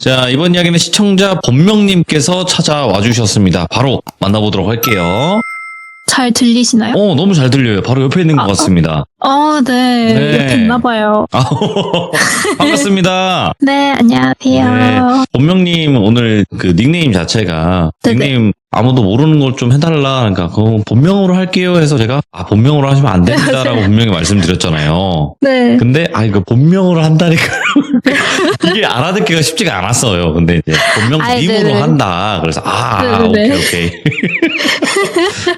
자, 이번 이야기는 시청자 본명님께서 찾아와 주셨습니다. 바로 만나보도록 할게요. 잘 들리시나요? 너무 잘 들려요. 바로 옆에 있는 것 같습니다. 네. 네. 옆에 있나봐요. 반갑습니다. 네, 안녕하세요. 네. 본명님 오늘 그 닉네임 자체가 네네. 닉네임 아무도 모르는 걸 좀 해달라. 그러니까 그거 본명으로 할게요 해서 제가 본명으로 하시면 안 됩니다라고 분명히 말씀드렸잖아요. 네. 근데 이거 본명으로 한다니까 이게 알아듣기가 쉽지가 않았어요. 근데 이제 본명님으로 네네. 한다. 그래서 네네네. 오케이.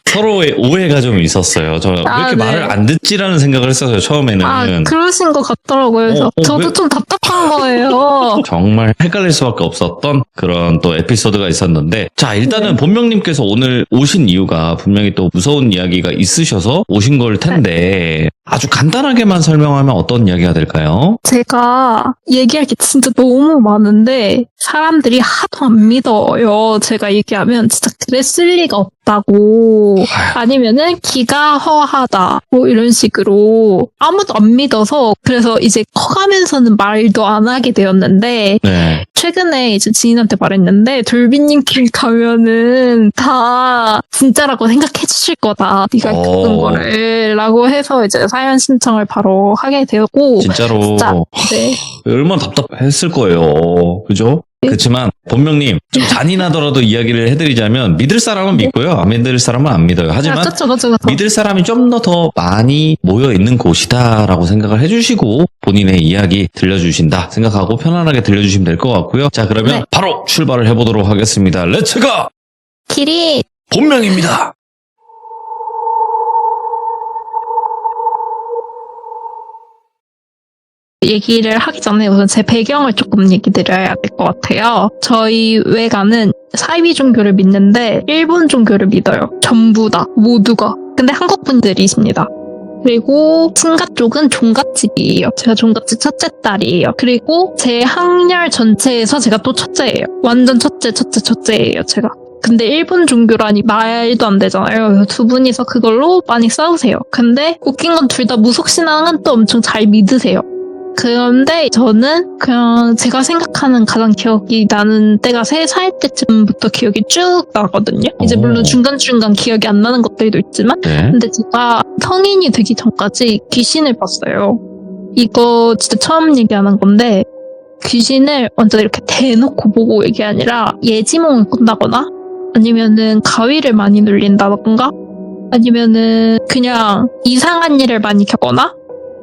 서로의 오해가 좀 있었어요. 저 왜 이렇게 네. 말을 안 듣지라는 생각을 했어요. 처음에는. 그러신 것 같더라고요. 그래서 저도 왜? 좀 답답한 거예요. 정말 헷갈릴 수밖에 없었던 그런 또 에피소드가 있었는데, 자, 일단은 네. 본명님께서 오늘 오신 이유가 분명히 또 무서운 이야기가 있으셔서 오신 걸 텐데, 아주 간단하게만 설명하면 어떤 이야기가 될까요? 제가 얘기할 게 진짜 너무 많은데 사람들이 하도 안 믿어요. 제가 얘기하면 진짜 그랬을 리가 없다고, 아니면은 기가 허하다 뭐 이런 식으로 아무도 안 믿어서, 그래서 이제 커가면서는 말도 안 하게 되었는데, 네. 최근에 이제 지인한테 말했는데, 돌비님께 가면은 다 진짜라고 생각해 주실 거다, 네가 겪은 거를 라고 해서 이제 사연 신청을 바로 하게 되었고, 진짜로. 진짜, 네. 얼마나 답답했을 거예요. 그죠? 네. 그렇지만 본명님 좀 잔인하더라도 이야기를 해드리자면, 믿을 사람은 믿고요, 안 믿을 사람은 안 믿어요. 하지만 그쵸. 믿을 사람이 좀 더 많이 모여 있는 곳이다라고 생각을 해주시고 본인의 이야기 들려주신다 생각하고 편안하게 들려주시면 될 것 같고요. 자, 그러면 네. 바로 출발을 해보도록 하겠습니다. 렛츠고! 길이. 본명입니다. 얘기를 하기 전에 우선 제 배경을 조금 얘기 드려야 될 것 같아요. 저희 외가는 사이비 종교를 믿는데 일본 종교를 믿어요. 전부 다, 모두가. 근데 한국 분들이십니다. 그리고 친가 쪽은 종갓집이에요. 제가 종갓집 첫째 딸이에요. 그리고 제 학렬 전체에서 제가 또 첫째예요. 완전 첫째예요, 제가. 근데 일본 종교라니 말도 안 되잖아요. 그래서 두 분이서 그걸로 많이 싸우세요. 근데 웃긴 건 둘 다 무속신앙은 또 엄청 잘 믿으세요. 그런데 저는 그냥 제가 생각하는 가장 기억이 나는 때가 3살 때쯤부터 기억이 쭉 나거든요. 이제 물론 중간중간 기억이 안 나는 것들도 있지만, 네. 근데 제가 성인이 되기 전까지 귀신을 봤어요. 이거 진짜 처음 얘기하는 건데, 귀신을 완전 이렇게 대놓고 보고 얘기 아니라 예지몽을 꾼다거나, 아니면은 가위를 많이 눌린다던가, 아니면은 그냥 이상한 일을 많이 겪거나,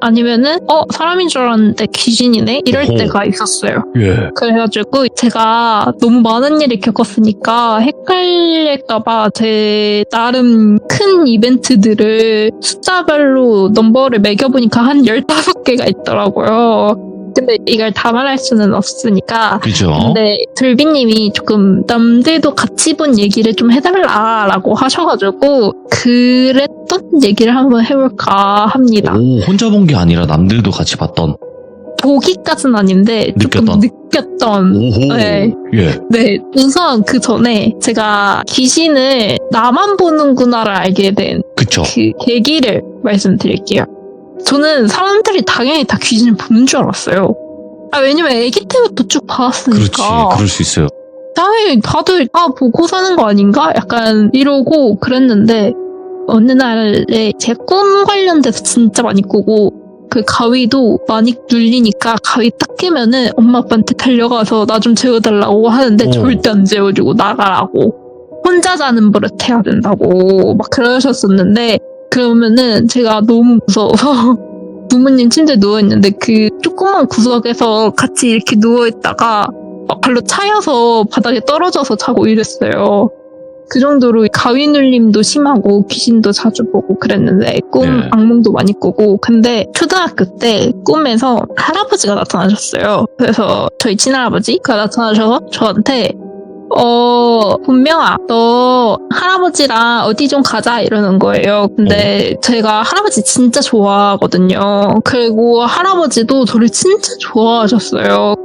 아니면은 사람인 줄 알았는데 귀신이네? 이럴 때가 있었어요. 예. 그래가지고 제가 너무 많은 일을 겪었으니까 헷갈릴까봐 제 나름 큰 이벤트들을 숫자별로 넘버를 매겨보니까 한 15개가 있더라고요. 근데 이걸 다 말할 수는 없으니까. 그죠? 근데 들비님이 조금 남들도 같이 본 얘기를 좀 해달라라고 하셔가지고 그랬던 얘기를 한번 해볼까 합니다. 혼자 본 게 아니라 남들도 같이 봤던. 보기까지는 아닌데 조금 느꼈던. 오호. 네. 예. 네, 우선 그 전에 제가 귀신을 나만 보는구나를 알게 된 그쵸. 그 계기를 말씀드릴게요. 저는 사람들이 당연히 다 귀신을 보는 줄 알았어요. 왜냐면 아기 때부터 쭉 봐왔으니까. 그렇지. 그럴 수 있어요. 당연히 다들 보고 사는 거 아닌가? 약간 이러고 그랬는데, 어느 날에 제 꿈 관련돼서 진짜 많이 꾸고, 그 가위도 많이 눌리니까 가위 딱 깨면은 엄마 아빠한테 달려가서 나 좀 재워달라고 하는데 절대 안 재워주고 나가라고. 혼자 자는 버릇 해야 된다고 막 그러셨었는데, 그러면은 제가 너무 무서워서 부모님 침대에 누워있는데 그 조그만 구석에서 같이 이렇게 누워있다가 발로 차여서 바닥에 떨어져서 자고 이랬어요. 그 정도로 가위 눌림도 심하고 귀신도 자주 보고 그랬는데 악몽도 많이 꾸고. 근데 초등학교 때 꿈에서 할아버지가 나타나셨어요. 그래서 저희 친할아버지가 나타나셔서 저한테 본명아, 너 할아버지랑 어디 좀 가자 이러는 거예요. 근데 제가 할아버지 진짜 좋아하거든요. 그리고 할아버지도 저를 진짜 좋아하셨어요.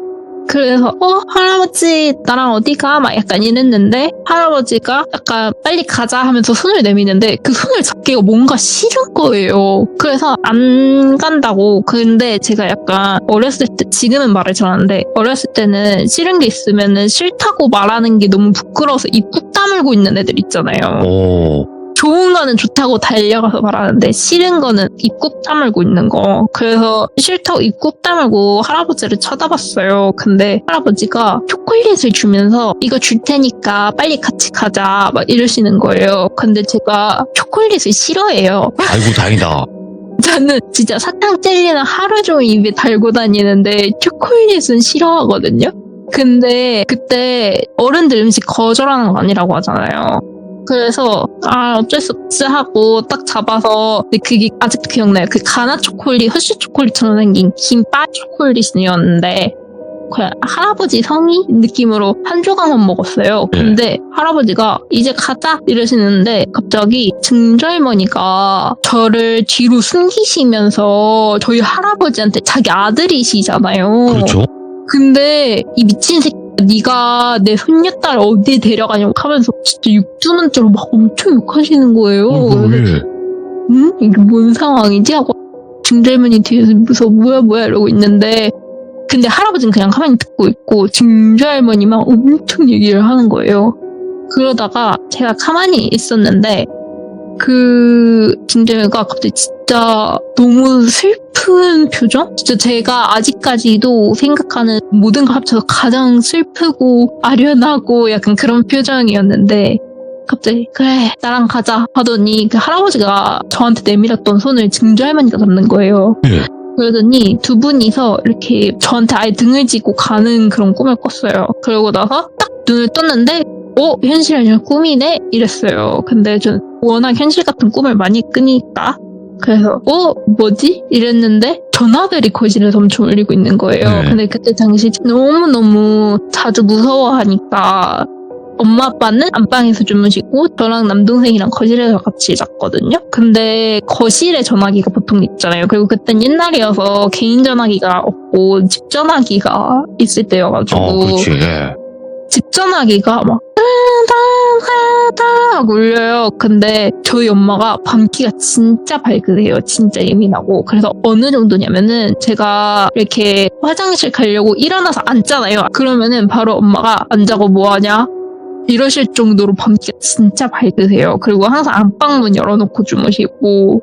그래서 할아버지 나랑 어디 가? 막 약간 이랬는데 할아버지가 약간 빨리 가자 하면서 손을 내미는데 그 손을 잡기가 뭔가 싫은 거예요. 그래서 안 간다고. 근데 제가 약간 어렸을 때, 지금은 말을 잘하는데 어렸을 때는 싫은 게 있으면은 싫다고 말하는 게 너무 부끄러워서 입 꾹 다물고 있는 애들 있잖아요. 오. 좋은 거는 좋다고 달려가서 말하는데 싫은 거는 입 꾹 다물고 있는 거. 그래서 싫다고 입 꾹 다물고 할아버지를 쳐다봤어요. 근데 할아버지가 초콜릿을 주면서 이거 줄 테니까 빨리 같이 가자 막 이러시는 거예요. 근데 제가 초콜릿을 싫어해요. 아이고, 다행이다. 저는 진짜 사탕 젤리는 하루 종일 입에 달고 다니는데 초콜릿은 싫어하거든요. 근데 그때 어른들 음식 거절하는 거 아니라고 하잖아요. 그래서 어쩔 수 없지 하고 딱 잡아서, 근데 그게 아직도 기억나요. 그 가나 초콜릿, 허쉬 초콜릿처럼 생긴 김바 초콜릿이었는데 그냥 할아버지 성의 느낌으로 한 조각만 먹었어요. 근데 할아버지가 이제 가자 이러시는데 갑자기 증절머니가 저를 뒤로 숨기시면서 저희 할아버지한테 자기 아들이시잖아요. 그렇죠. 근데 이 미친 새끼 네가 내 손녀딸 어디 데려가냐고 하면서 진짜 육두문자로 막 엄청 욕하시는 거예요. 왜? 응? 이게 뭔 상황이지? 하고 증절머니 뒤에서 무서워 뭐야 이러고 있는데 근데 할아버지는 그냥 가만히 듣고 있고 증절머니만 엄청 얘기를 하는 거예요. 그러다가 제가 가만히 있었는데 그 증절머니가 갑자기 진짜 너무 슬픈 표정? 진짜 제가 아직까지도 생각하는 모든 걸 합쳐서 가장 슬프고 아련하고 약간 그런 표정이었는데 갑자기 그래 나랑 가자 하더니 그 할아버지가 저한테 내밀었던 손을 증조할머니가 잡는 거예요. 그러더니 두 분이서 이렇게 저한테 아예 등을 지고 가는 그런 꿈을 꿨어요. 그러고 나서 딱 눈을 떴는데 현실이 아니라 꿈이네? 이랬어요. 근데 전 워낙 현실 같은 꿈을 많이 꾸니까 그래서 뭐지? 이랬는데 전화벨이 거실에서 엄청 울리고 있는 거예요. 근데 그때 당시 너무너무 자주 무서워하니까 엄마 아빠는 안방에서 주무시고 저랑 남동생이랑 거실에서 같이 잤거든요. 근데 거실에 전화기가 보통 있잖아요. 그리고 그땐 옛날이어서 개인 전화기가 없고 집 전화기가 있을 때여가지고 그렇지. 집 전화기가 막 따다다다 울려요. 근데 저희 엄마가 밤기가 진짜 밝으세요. 진짜 예민하고. 그래서 어느 정도냐면은 제가 이렇게 화장실 가려고 일어나서 앉잖아요. 그러면은 바로 엄마가 안 자고 뭐하냐? 이러실 정도로 밤기가 진짜 밝으세요. 그리고 항상 안방문 열어놓고 주무시고.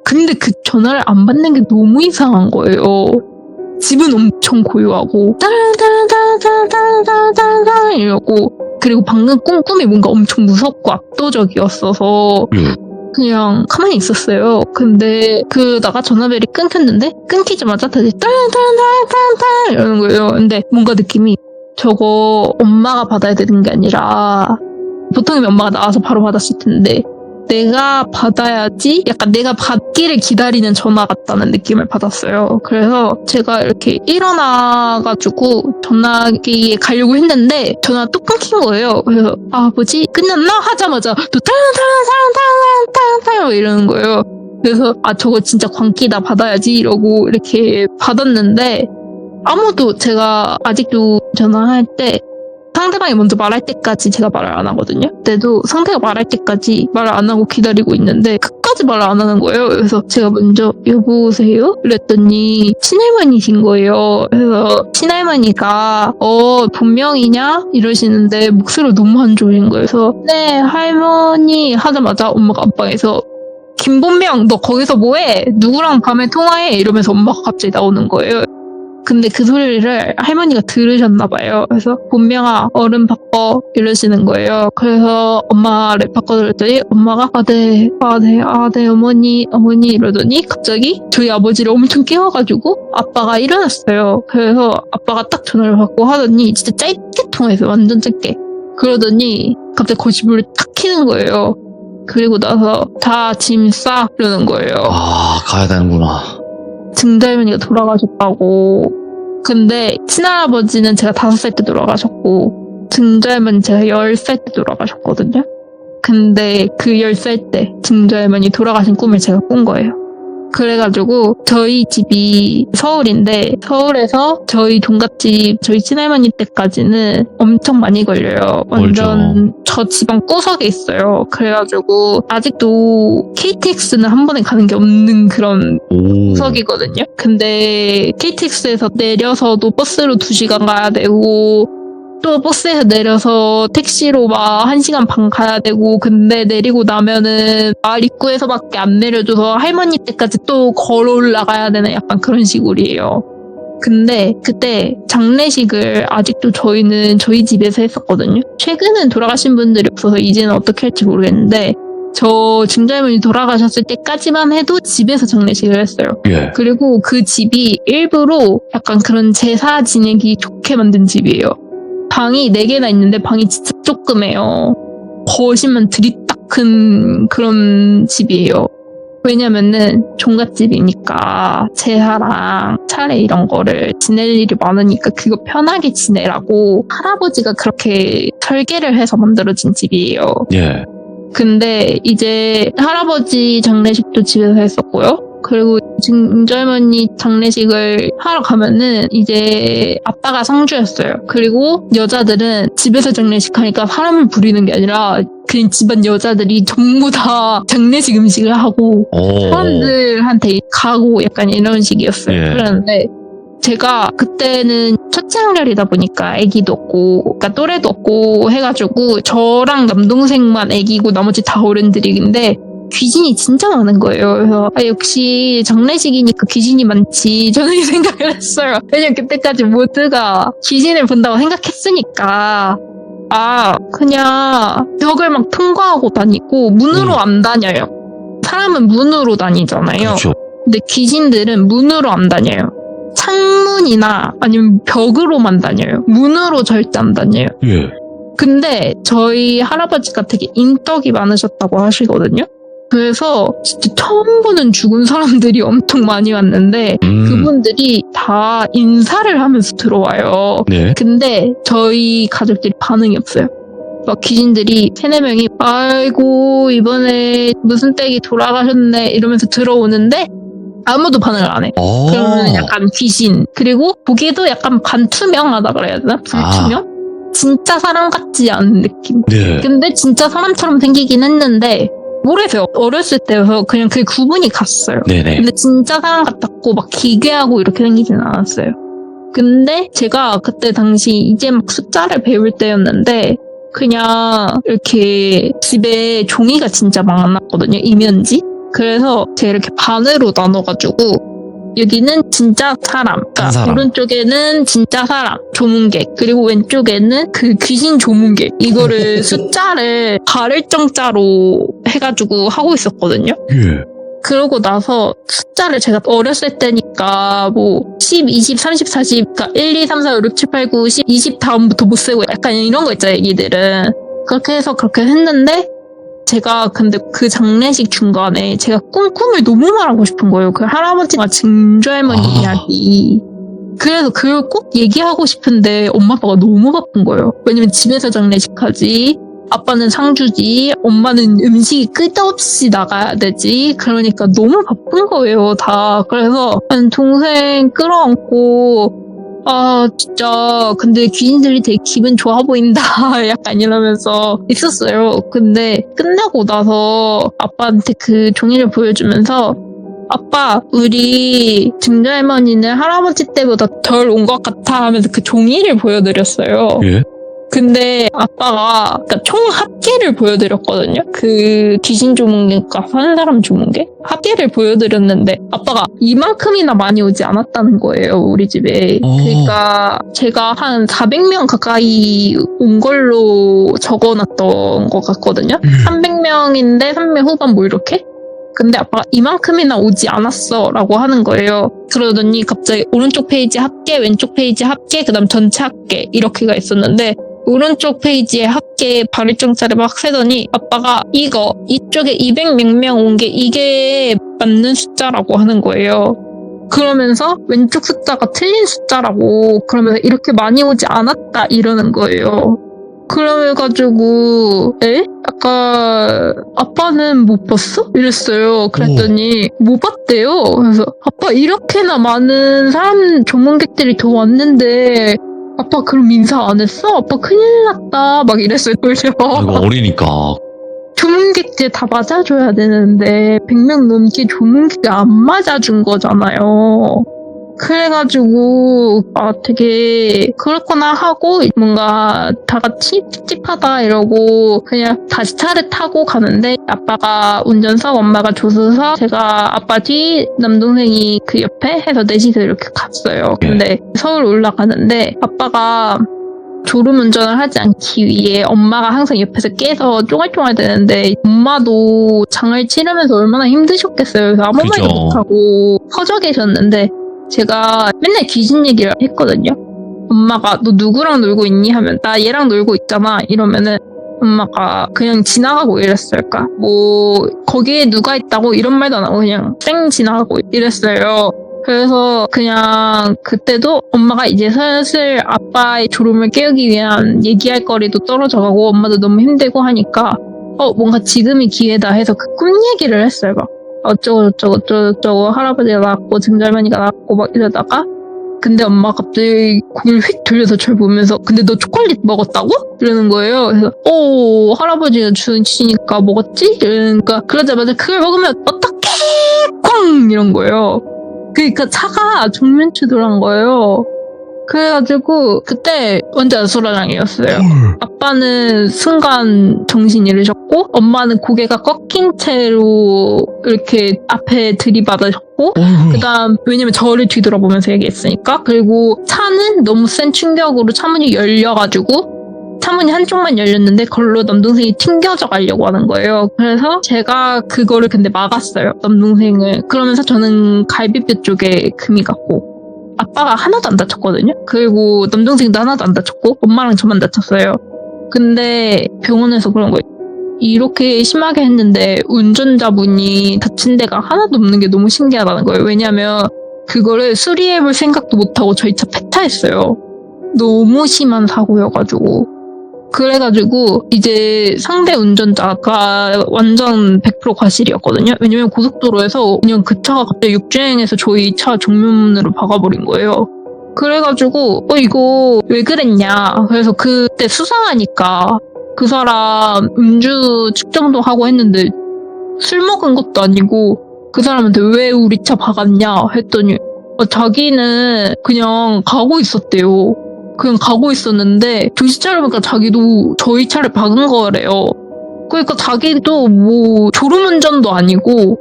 근데 그 전화를 안 받는 게 너무 이상한 거예요. 집은 엄청 고요하고 따라따라따라따라따라 이러고 그리고 방금 꿈이 뭔가 엄청 무섭고 압도적이었어서 그냥 가만히 있었어요. 근데 그러다가 전화벨이 끊겼는데 끊기자마자 다시 따라따라따라따라 이러는 거예요. 근데 뭔가 느낌이 저거 엄마가 받아야 되는 게 아니라 보통이면 엄마가 나와서 바로 받았을 텐데 내가 받아야지 약간 내가 받기를 기다리는 전화 같다는 느낌을 받았어요. 그래서 제가 이렇게 일어나가지고 전화기에 가려고 했는데 전화가 또 끊긴 거예요. 그래서 뭐지? 끝났나? 하자마자 또 따라따라따라따라따라 이러는 거예요. 그래서 저거 진짜 광기다 받아야지 이러고 이렇게 받았는데 아무도 제가 아직도 전화할 때 상대방이 먼저 말할 때까지 제가 말을 안 하거든요. 그때도 상대가 말할 때까지 말을 안 하고 기다리고 있는데 끝까지 말을 안 하는 거예요. 그래서 제가 먼저 여보세요? 그랬더니 친할머니신 거예요. 그래서 친할머니가 본명이냐? 이러시는데 목소리가 너무 안 좋으신 거예요. 그래서 네 할머니 하자마자 엄마가 안방에서 김본명 너 거기서 뭐해? 누구랑 밤에 통화해? 이러면서 엄마가 갑자기 나오는 거예요. 근데 그 소리를 할머니가 들으셨나 봐요. 그래서 본명아 얼른 바꿔 이러시는 거예요. 그래서 엄마를 바꿔드렸더니 엄마가 네 어머니 이러더니 갑자기 저희 아버지를 엄청 깨워가지고 아빠가 일어났어요. 그래서 아빠가 딱 전화를 받고 하더니 진짜 짧게 통화했어요. 완전 짧게. 그러더니 갑자기 거실문을 탁 키는 거예요. 그리고 나서 다 짐 싸 이러는 거예요. 가야 되는구나. 증자할머니가 돌아가셨다고. 근데 친할아버지는 제가 5살 때 돌아가셨고 증자할머니 제가 10살 때 돌아가셨거든요. 근데 그 10살 때 증자할머니 돌아가신 꿈을 제가 꾼 거예요. 그래가지고 저희 집이 서울인데 서울에서 저희 종갓집 저희 친할머니 때까지는 엄청 많이 걸려요. 완전 저 지방 구석에 있어요. 그래가지고 아직도 KTX는 한 번에 가는 게 없는 그런 오. 구석이거든요. 근데 KTX에서 내려서도 버스로 2시간 가야 되고 또 버스에서 내려서 택시로 막 1시간 반 가야 되고 근데 내리고 나면은 마을 입구에서밖에 안 내려줘서 할머니 댁까지 또 걸어 올라가야 되는 약간 그런 시골이에요. 근데 그때 장례식을 아직도 저희는 저희 집에서 했었거든요. 최근엔 돌아가신 분들이 없어서 이제는 어떻게 할지 모르겠는데 저 증조할머니 돌아가셨을 때까지만 해도 집에서 장례식을 했어요. 예. 그리고 그 집이 일부러 약간 그런 제사 지내기 좋게 만든 집이에요. 방이 4개나 있는데 방이 진짜 조그매요. 거실만 드립딱 큰 그런 집이에요. 왜냐면은 종갓집이니까 제사랑 차례 이런 거를 지낼 일이 많으니까 그거 편하게 지내라고 할아버지가 그렇게 설계를 해서 만들어진 집이에요. 예. 근데 이제 할아버지 장례식도 집에서 했었고요. 그리고 증조할머니 장례식을 하러 가면은 이제 아빠가 상주였어요. 그리고 여자들은 집에서 장례식 하니까 사람을 부리는 게 아니라 그냥 집안 여자들이 전부 다 장례식 음식을 하고 사람들한테 가고 약간 이런 식이었어요. 예. 그런데 제가 그때는 첫째 학렬이다 보니까 아기도 없고 그러니까 또래도 없고 해가지고 저랑 남동생만 아기고 나머지 다 어른들인데 귀신이 진짜 많은 거예요. 그래서 역시 장례식이니까 귀신이 많지 저는 이 생각을 했어요. 왜냐면 그때까지 모두가 귀신을 본다고 생각했으니까 그냥 벽을 막 통과하고 다니고 문으로 안 다녀요. 사람은 문으로 다니잖아요. 그렇죠. 근데 귀신들은 문으로 안 다녀요. 창문이나 아니면 벽으로만 다녀요. 문으로 절대 안 다녀요. 예. 근데 저희 할아버지가 되게 인덕이 많으셨다고 하시거든요. 그래서 진짜 처음 보는 죽은 사람들이 엄청 많이 왔는데 그분들이 다 인사를 하면서 들어와요. 네. 근데 저희 가족들이 반응이 없어요. 막 귀신들이 3-4명이 아이고 이번에 무슨 댁이 돌아가셨네 이러면서 들어오는데 아무도 반응을 안 해. 그러면 약간 귀신. 그리고 보기에도 약간 반투명하다 그래야 되나? 불투명? 진짜 사람 같지 않은 느낌. 네. 근데 진짜 사람처럼 생기긴 했는데 모르겠어요. 어렸을 때여서 그냥 그게 구분이 갔어요. 네네. 근데 진짜 사람 같았고 막 기괴하고 이렇게 생기진 않았어요. 근데 제가 그때 당시 이제 막 숫자를 배울 때였는데 그냥 이렇게 집에 종이가 진짜 많았거든요. 이면지. 그래서 제가 이렇게 반으로 나눠가지고 여기는 진짜 사람, 그러니까 사람. 오른쪽에는 진짜 사람, 조문객, 그리고 왼쪽에는 그 귀신 조문객 이거를 숫자를 발을정자로 해가지고 하고 있었거든요. 예. 그러고 나서 숫자를 제가 어렸을 때니까 뭐 10, 20, 30, 40, 그러니까 1, 2, 3, 4, 5, 6, 7, 8, 9, 10, 20 다음부터 못 세고 약간 이런 거 있잖아요, 애기들은. 그렇게 해서 그렇게 했는데 제가 근데 그 장례식 중간에 제가 꿈을 너무 말하고 싶은 거예요. 그 할아버지와 증조할머니 이야기. 그래서 그걸 꼭 얘기하고 싶은데 엄마 아빠가 너무 바쁜 거예요. 왜냐면 집에서 장례식하지. 아빠는 상주지. 엄마는 음식이 끝없이 나가야 되지. 그러니까 너무 바쁜 거예요, 다. 그래서 동생 끌어안고 진짜 근데 귀신들이 되게 기분 좋아 보인다 약간 이러면서 있었어요. 근데 끝나고 나서 아빠한테 그 종이를 보여주면서 아빠 우리 증조할머니는 할아버지 때보다 덜 온 것 같아 하면서 그 종이를 보여드렸어요. 예. 근데 아빠가 그러니까 총 합계를 보여드렸거든요. 그 귀신 조문객과 한 사람 조문객 합계를 보여드렸는데 아빠가 이만큼이나 많이 오지 않았다는 거예요, 우리 집에. 그러니까 제가 한 400명 가까이 온 걸로 적어놨던 것 같거든요. 300명인데 300 후반 뭐 이렇게? 근데 아빠가 이만큼이나 오지 않았어 라고 하는 거예요. 그러더니 갑자기 오른쪽 페이지 합계, 왼쪽 페이지 합계, 그 다음 전체 합계 이렇게가 있었는데 오른쪽 페이지에 합계 발일정자를 막 세더니 아빠가 이쪽에 200 몇 명 온 게 이게 맞는 숫자라고 하는 거예요. 그러면서 왼쪽 숫자가 틀린 숫자라고 그러면서 이렇게 많이 오지 않았다 이러는 거예요. 그래가지고 약간 아빠는 못 봤어? 이랬어요. 그랬더니 못 봤대요. 그래서 아빠 이렇게나 많은 사람 조문객들이 더 왔는데 아빠 그럼 인사 안 했어? 아빠 큰일 났다 막 이랬어요. 이거 어리니까. 조문객들 다 맞아줘야 되는데 100명 넘게 조문객이 안 맞아준 거잖아요. 그래가지고 되게 그렇구나 하고 뭔가 다 같이 찝찝하다 이러고 그냥 다시 차를 타고 가는데 아빠가 운전석 엄마가 조수석 제가 아빠 뒤 남동생이 그 옆에 해서 넷이서 이렇게 갔어요. 근데 서울 올라가는데 아빠가 졸음운전을 하지 않기 위해 엄마가 항상 옆에서 깨서 쫑알쫑알 대는데 엄마도 장을 치르면서 얼마나 힘드셨겠어요. 그래서 아무 말도 못하고 퍼져 계셨는데 제가 맨날 귀신 얘기를 했거든요. 엄마가 너 누구랑 놀고 있니? 하면 나 얘랑 놀고 있잖아 이러면은 엄마가 그냥 지나가고 이랬을까? 뭐 거기에 누가 있다고 이런 말도 안 하고 그냥 쌩 지나가고 이랬어요. 그래서 그냥 그때도 엄마가 이제 슬슬 아빠의 졸음을 깨우기 위한 얘기할 거리도 떨어져가고 엄마도 너무 힘들고 하니까 뭔가 지금이 기회다 해서 그 꿈 얘기를 했어요. 막 어쩌고 할아버지가 나왔고 증절머니가 나왔고 막 이러다가 근데 엄마가 갑자기 고개를 휙 돌려서 저를 보면서 근데 너 초콜릿 먹었다고? 이러는 거예요. 그래서 할아버지가 주시니까 먹었지? 이러니까 그러자마자 그걸 먹으면 어떡해 쾅 이런 거예요. 그러니까 차가 정면 추돌한 거예요. 그래가지고 그때 완전 아수라장이었어요. 아빠는 순간 정신 잃으셨고 엄마는 고개가 꺾인 채로 이렇게 앞에 들이받으셨고 그다음 왜냐면 저를 뒤돌아보면서 얘기했으니까 그리고 차는 너무 센 충격으로 차문이 열려가지고 차문이 한쪽만 열렸는데 그걸로 남동생이 튕겨져 가려고 하는 거예요. 그래서 제가 그거를 근데 막았어요. 남동생을. 그러면서 저는 갈비뼈 쪽에 금이 갔고 아빠가 하나도 안 다쳤거든요. 그리고 남동생도 하나도 안 다쳤고 엄마랑 저만 다쳤어요. 근데 병원에서 그런 거예요. 이렇게 심하게 했는데 운전자분이 다친 데가 하나도 없는 게 너무 신기하다는 거예요. 왜냐면 그거를 수리해볼 생각도 못하고 저희 차 폐차했어요. 너무 심한 사고여가지고. 그래가지고 이제 상대 운전자가 완전 100% 과실이었거든요. 왜냐면 고속도로에서 그냥 그 차가 갑자기 육주행해서 저희 차 정면으로 박아버린 거예요. 그래가지고 이거 왜 그랬냐. 그래서 그때 수상하니까 그 사람 음주 측정도 하고 했는데 술 먹은 것도 아니고 그 사람한테 왜 우리 차 박았냐 했더니 자기는 그냥 가고 있었대요. 그냥 가고 있었는데 정신 차려보니까 자기도 저희 차를 박은 거래요. 그러니까 자기도 뭐 졸음운전도 아니고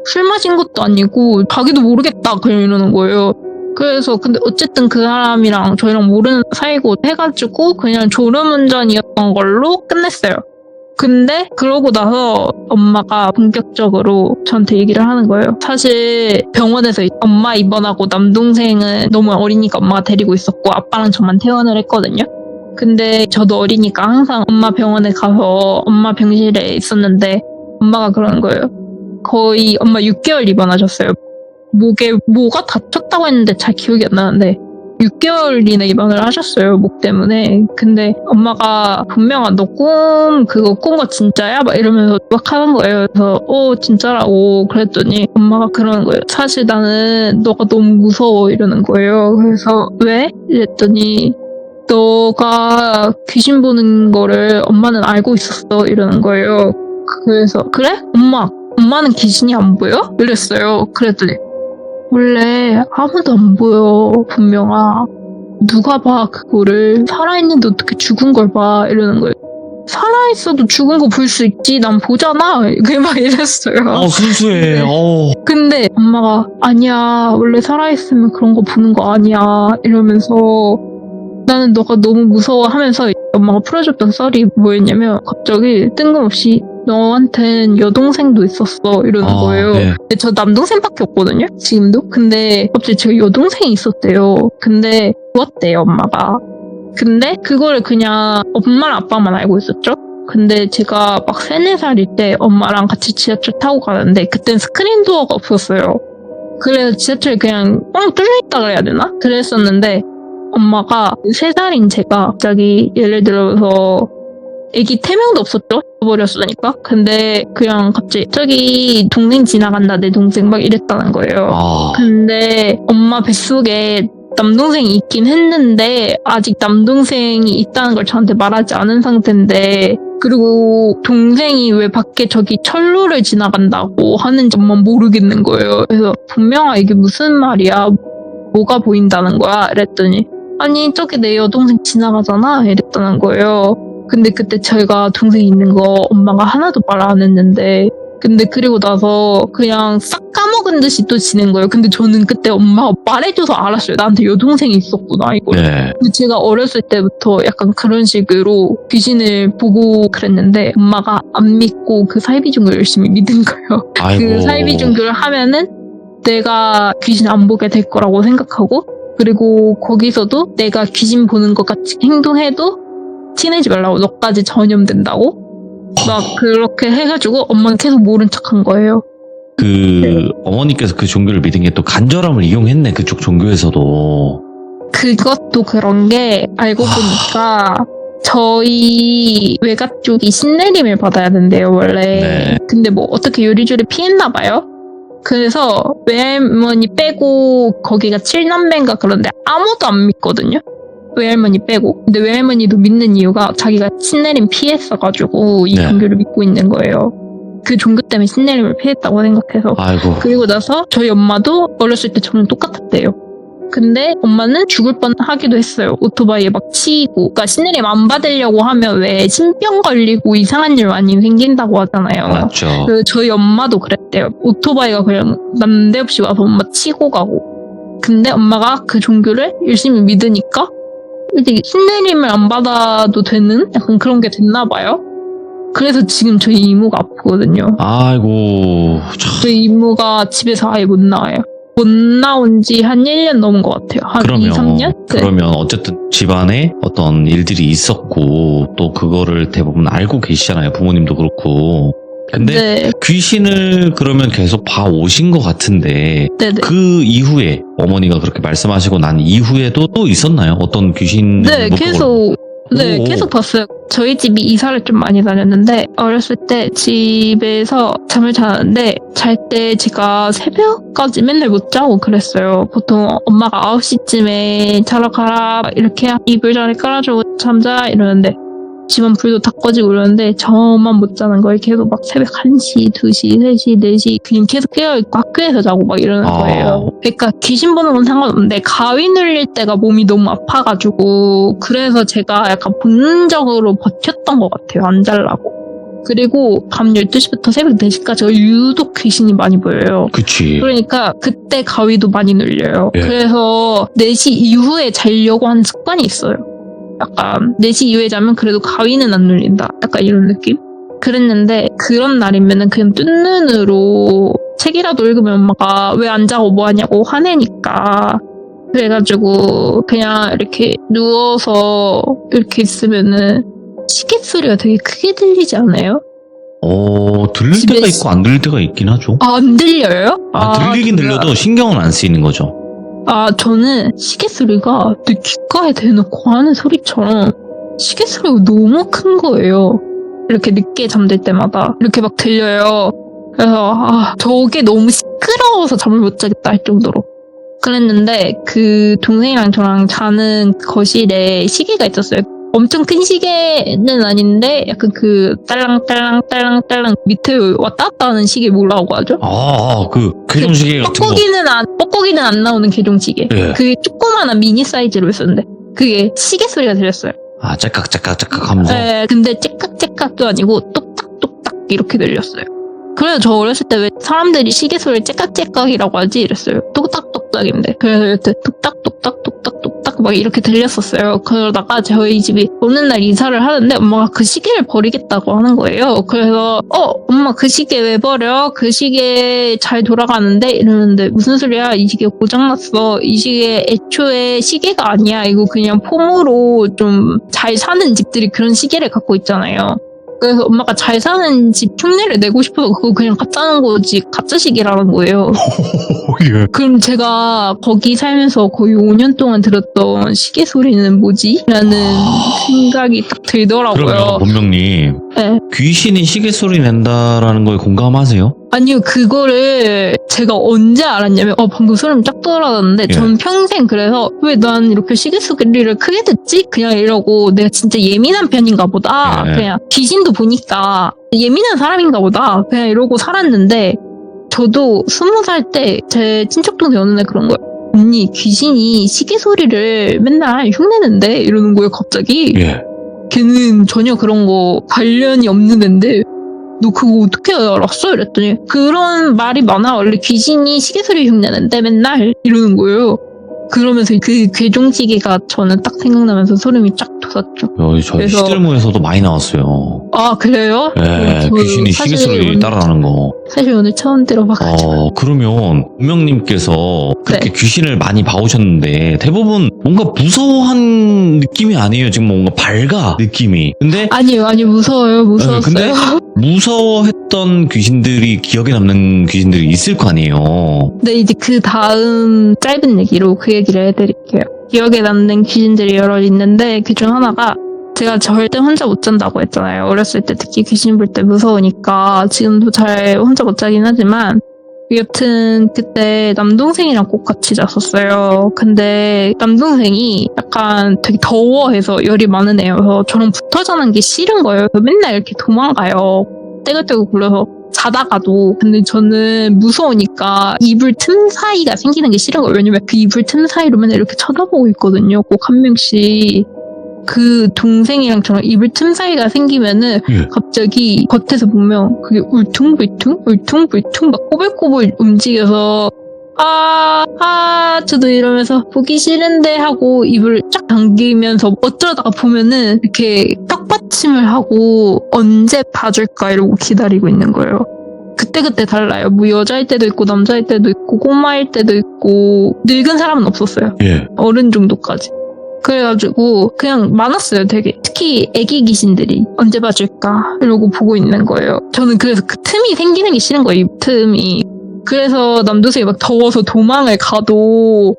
술 마신 것도 아니고 자기도 모르겠다 그냥 이러는 거예요. 그래서 근데 어쨌든 그 사람이랑 저희랑 모르는 사이고 해가지고 그냥 졸음운전이었던 걸로 끝냈어요. 근데 그러고 나서 엄마가 본격적으로 저한테 얘기를 하는 거예요. 사실 병원에서 엄마 입원하고 남동생은 너무 어리니까 엄마가 데리고 있었고 아빠랑 저만 퇴원을 했거든요. 근데 저도 어리니까 항상 엄마 병원에 가서 엄마 병실에 있었는데 엄마가 그러는 거예요. 거의 엄마 6개월 입원하셨어요. 목에 뭐가 다쳤다고 했는데 잘 기억이 안 나는데 6개월이나 입원을 하셨어요. 목 때문에. 근데 엄마가 분명히 너 그거 꾼 거 진짜야? 막 이러면서 막 하는 거예요. 그래서 진짜라고 그랬더니 엄마가 그러는 거예요. 사실 나는 너가 너무 무서워 이러는 거예요. 그래서 왜? 이랬더니 너가 귀신 보는 거를 엄마는 알고 있었어 이러는 거예요. 그래서 그래? 엄마는 귀신이 안 보여? 이랬어요. 그랬더니 원래 아무도 안 보여 분명아. 누가 봐 그거를. 살아있는데 어떻게 죽은 걸 봐 이러는 거예요. 살아있어도 죽은 거 볼 수 있지 난 보잖아. 그게 막 이랬어요. 순수해. 근데 엄마가 아니야 원래 살아있으면 그런 거 보는 거 아니야 이러면서 나는 너가 너무 무서워 하면서 엄마가 풀어줬던 썰이 뭐였냐면 갑자기 뜬금없이 너한텐 여동생도 있었어 이러는 거예요. 네. 근데 저 남동생밖에 없거든요 지금도. 근데 갑자기 제가 여동생이 있었대요. 근데 좋았대요 엄마가. 근데 그거를 그냥 엄마랑 아빠만 알고 있었죠. 근데 제가 막 3, 4살일 때 엄마랑 같이 지하철 타고 가는데 그땐 스크린 도어가 없었어요. 그래서 지하철이 그냥 뻥 뚫려있다 그래야 되나? 그랬었는데 엄마가 3살인 제가 갑자기 예를 들어서 애기 3명도 없었죠. 버렸으니까. 근데 그냥 갑자기 저기 동생 지나간다 내 동생 막 이랬다는 거예요. 아, 근데 엄마 뱃속에 남동생이 있긴 했는데 아직 남동생이 있다는 걸 저한테 말하지 않은 상태인데, 그리고 동생이 왜 밖에 저기 철로를 지나간다고 하는지 엄마 모르겠는 거예요. 그래서 분명아 이게 무슨 말이야? 뭐가 보인다는 거야? 이랬더니 아니 저기 내 여동생 지나가잖아 이랬다는 거예요. 근데 그때 저희가 동생이 있는 거 엄마가 하나도 말 안 했는데, 근데 그리고 나서 그냥 싹 까먹은 듯이 또 지낸 거예요. 근데 저는 그때 엄마가 말해줘서 알았어요. 나한테 여동생이 있었구나 이걸. 네. 근데 제가 어렸을 때부터 약간 그런 식으로 귀신을 보고 그랬는데 엄마가 안 믿고 그 사이비종교를 열심히 믿은 거예요. 아이고. 그 사이비종교를 하면은 내가 귀신 안 보게 될 거라고 생각하고, 그리고 거기서도 내가 귀신 보는 것 같이 행동해도 친해지 말라고, 너까지 전염된다고 막 그렇게 해가지고 엄마는 계속 모른 척한 거예요. 그 어머니께서 그 종교를 믿은 게 또 간절함을 이용했네, 그쪽 종교에서도. 그것도 그런 게 알고 보니까 저희 외가 쪽이 신내림을 받아야 된대요 원래. 네. 근데 뭐 어떻게 요리조리 피했나 봐요. 그래서 외할머니 빼고 거기가 7남매인가 그런데 아무도 안 믿거든요. 외할머니 빼고. 근데 외할머니도 믿는 이유가 자기가 신내림 피했어가지고 이 네. 종교를 믿고 있는 거예요. 그 종교 때문에 신내림을 피했다고 생각해서. 아이고. 그리고 나서 저희 엄마도 어렸을 때 저랑 똑같았대요. 근데 엄마는 죽을 뻔 하기도 했어요. 오토바이에 막 치이고. 그러니까 신내림 안 받으려고 하면 왜 신병 걸리고 이상한 일 많이 생긴다고 하잖아요. 맞죠. 그래서 저희 엄마도 그랬대요. 오토바이가 그냥 난데없이 와서 엄마 치고 가고. 근데 엄마가 그 종교를 열심히 믿으니까 이제 신내림을 안 받아도 되는 약간 그런 게 됐나 봐요. 그래서 지금 저희 이모가 아프거든요. 아이고. 참. 저희 이모가 집에서 아예 못 나와요. 못 나온 지 한 1년 넘은 것 같아요. 한 2, 3년? 네. 그러면 어쨌든 집안에 어떤 일들이 있었고 또 그거를 대부분 알고 계시잖아요. 부모님도 그렇고. 근데 네. 귀신을 그러면 계속 봐 오신 것 같은데 네네. 그 이후에 어머니가 그렇게 말씀하시고 난 이후에도 또 있었나요? 어떤 귀신? 네, 계속, 네, 오. 계속 봤어요. 저희 집이 이사를 좀 많이 다녔는데, 어렸을 때 집에서 잠을 자는데, 잘 때 제가 새벽까지 맨날 못 자고 그랬어요. 보통 엄마가 9시쯤에 자러 가라, 이렇게 이불 자리 깔아주고 잠자, 이러는데, 집안 불도 다 꺼지고 이러는데, 저만 못 자는 거예요. 계속 막 새벽 1시, 2시, 3시, 4시, 그냥 계속 깨어있고 학교에서 자고 막 이러는 거예요. 그러니까 귀신 보는 건 상관없는데, 가위 눌릴 때가 몸이 너무 아파가지고, 그래서 제가 약간 본능적으로 버텼던 것 같아요. 안 자려고. 그리고 밤 12시부터 새벽 4시까지 유독 귀신이 많이 보여요. 그치. 그러니까 그때 가위도 많이 눌려요. 예. 그래서 4시 이후에 자려고 하는 습관이 있어요. 약간 4시 이후에 자면 그래도 가위는 안 눌린다. 약간 이런 느낌? 그랬는데 그런 날이면은 그냥 뜬 눈으로 책이라도 읽으면 엄마가 왜 안 자고 뭐 하냐고 화내니까, 그래가지고 그냥 이렇게 누워서 이렇게 있으면은 시계 소리가 되게 크게 들리지 않아요? 들릴 집에 때가 있고 안 들릴 때가 있긴 하죠. 안 들려요? 들리긴 그래요? 들려도 신경은 안 쓰이는 거죠. 저는 시계 소리가 내 귓가에 대놓고 하는 소리처럼 시계 소리가 너무 큰 거예요. 이렇게 늦게 잠들 때마다 이렇게 막 들려요. 그래서 저게 너무 시끄러워서 잠을 못 자겠다 할 정도로 그랬는데, 그 동생이랑 저랑 자는 거실에 시계가 있었어요. 엄청 큰 시계는 아닌데 약간 그 딸랑딸랑딸랑딸랑 밑에 왔다 갔다 하는 시계 뭐라고 하죠? 그 쾌종시계 같은 거. 뻐꾸기는 안 나오는 개종시계. 예. 그게 조그마한 미니 사이즈로 있었는데 그게 시계 소리가 들렸어요. 짤깍짤깍 하면서. 네, 근데 째깍째깍도 아니고 똑딱똑딱 이렇게 들렸어요. 그래서 저 어렸을 때 왜 사람들이 시계 소리를 째깍째깍이라고 하지 이랬어요. 똑딱똑딱인데. 그래서 이렇게 똑딱똑딱 똑딱똑딱 막 이렇게 들렸었어요. 그러다가 저희 집이 어느 날 이사를 하는데 엄마가 그 시계를 버리겠다고 하는 거예요. 그래서 엄마 그 시계 왜 버려? 그 시계 잘 돌아가는데? 이러는데 무슨 소리야? 이 시계 고장났어. 이 시계 애초에 시계가 아니야. 이거 그냥 폼으로 좀 잘 사는 집들이 그런 시계를 갖고 있잖아요. 그래서 엄마가 잘 사는 집 흉내를 내고 싶어서 그거 그냥 가짜는 거지 가짜식이라는 거예요. 예. 그럼 제가 거기 살면서 거의 5년 동안 들었던 시계 소리는 뭐지? 라는 생각이 딱 그러면 들더라고요. 본명님 네. 귀신이 시계 소리 낸다라는 거에 공감하세요? 아니요, 그거를 제가 언제 알았냐면, 방금 소름 쫙 돋았는데, 예. 전 평생 그래서, 왜 난 이렇게 시계 소리를 크게 듣지? 그냥 이러고, 내가 진짜 예민한 편인가 보다. 예. 그냥 귀신도 보니까 예민한 사람인가 보다. 그냥 이러고 살았는데, 저도 20살 때 제 친척 동생 어느 날 그런 거예요. 언니, 귀신이 시계 소리를 맨날 흉내낸대. 이러는 거예요, 갑자기. 예. 걔는 전혀 그런 거 관련이 없는 앤데 너 그거 어떻게 알았어? 이랬더니 그런 말이 많아. 원래 귀신이 시계소리 흉내낸대 맨날 이러는 거예요. 그러면서 그 괴종시계가 저는 딱 생각나면서 소름이 쫙 돋았죠. 저희 그래서- 시들모에서도 많이 나왔어요. 아 그래요? 예, 저도 귀신이 시계 사실 소리 오늘- 따라하는 거. 사실 오늘 처음 들어봐가지고 그러면 본명님께서 그렇게 네. 귀신을 많이 봐오셨는데 대부분 뭔가 무서워한 느낌이 아니에요. 지금 뭔가 밝아 느낌이. 근데 아니요 무서워요. 무서웠어요. 근데 무서워했던 귀신들이 기억에 남는 귀신들이 있을 거 아니에요. 네, 이제 그 다음 짧은 얘기로 그 얘기를 해드릴게요. 기억에 남는 귀신들이 여러 있는데 그 중 하나가 제가 절대 혼자 못 잔다고 했잖아요. 어렸을 때 특히 귀신 볼 때 무서우니까 지금도 잘 혼자 못 자긴 하지만 여튼 그때 남동생이랑 꼭 같이 잤었어요. 근데 남동생이 약간 되게 더워해서 열이 많은 애여서 저랑 붙어 자는 게 싫은 거예요. 그래서 맨날 이렇게 도망가요. 떼굴떼굴 굴러서 자다가도. 근데 저는 무서우니까 이불 틈 사이가 생기는 게 싫은 거예요. 왜냐면 그 이불 틈 사이로 맨날 이렇게 쳐다보고 있거든요. 꼭 한 명씩. 그 동생이랑 저랑 이불 틈 사이가 생기면은 예. 갑자기 겉에서 보면 그게 울퉁불퉁 막 꼬불꼬불 움직여서 저도 이러면서 보기 싫은데 하고 입을 쫙 당기면서 어쩌다가 보면은 이렇게 떡받침을 하고 언제 봐줄까 이러고 기다리고 있는 거예요. 그때그때 달라요. 뭐 여자일 때도 있고 남자일 때도 있고 꼬마일 때도 있고 늙은 사람은 없었어요. 예. 어른 정도까지. 그래가지고 그냥 많았어요. 되게 특히 애기 귀신들이 언제 봐줄까 이러고 보고 있는 거예요. 저는 그래서 그 틈이 생기는 게 싫은 거예요. 이 틈이. 그래서 남동생이 막 더워서 도망을 가도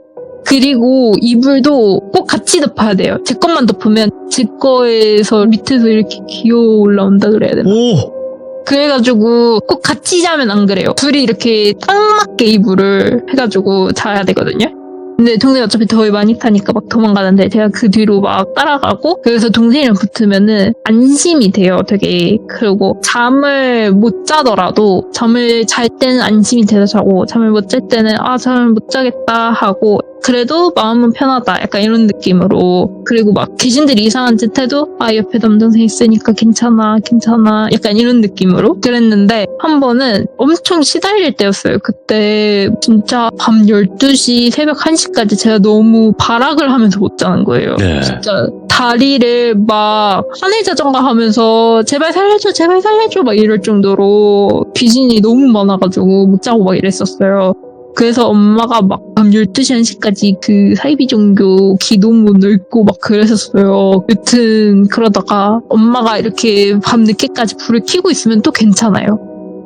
그리고 이불도 꼭 같이 덮어야 돼요. 제 것만 덮으면 제 거에서 밑에서 이렇게 기어 올라온다 그래야 되나? 오! 그래가지고 꼭 같이 자면 안 그래요. 둘이 이렇게 딱 맞게 이불을 해가지고 자야 되거든요. 근데 동생이 어차피 더위 많이 타니까 막 도망가는데 제가 그 뒤로 막 따라가고 그래서 동생이랑 붙으면은 안심이 돼요 되게. 그리고 잠을 못 자더라도 잠을 잘 때는 안심이 돼서 자고 잠을 못 잘 때는 잠을 못 자겠다 하고 그래도 마음은 편하다 약간 이런 느낌으로. 그리고 막 귀신들이 이상한 짓 해도 옆에 남동생 있으니까 괜찮아 약간 이런 느낌으로 그랬는데 한 번은 엄청 시달릴 때였어요. 그때 진짜 밤 12시 새벽 1시까지 제가 너무 발악을 하면서 못 자는 거예요. 네. 진짜 다리를 막 하늘 자전거 하면서 제발 살려줘 막 이럴 정도로 귀신이 너무 많아가지고 못 자고 막 이랬었어요. 그래서 엄마가 막 밤 12시 1시까지 그 사이비 종교 기도문을 읽고 막 그랬었어요. 여튼 그러다가 엄마가 이렇게 밤 늦게까지 불을 켜고 있으면 또 괜찮아요.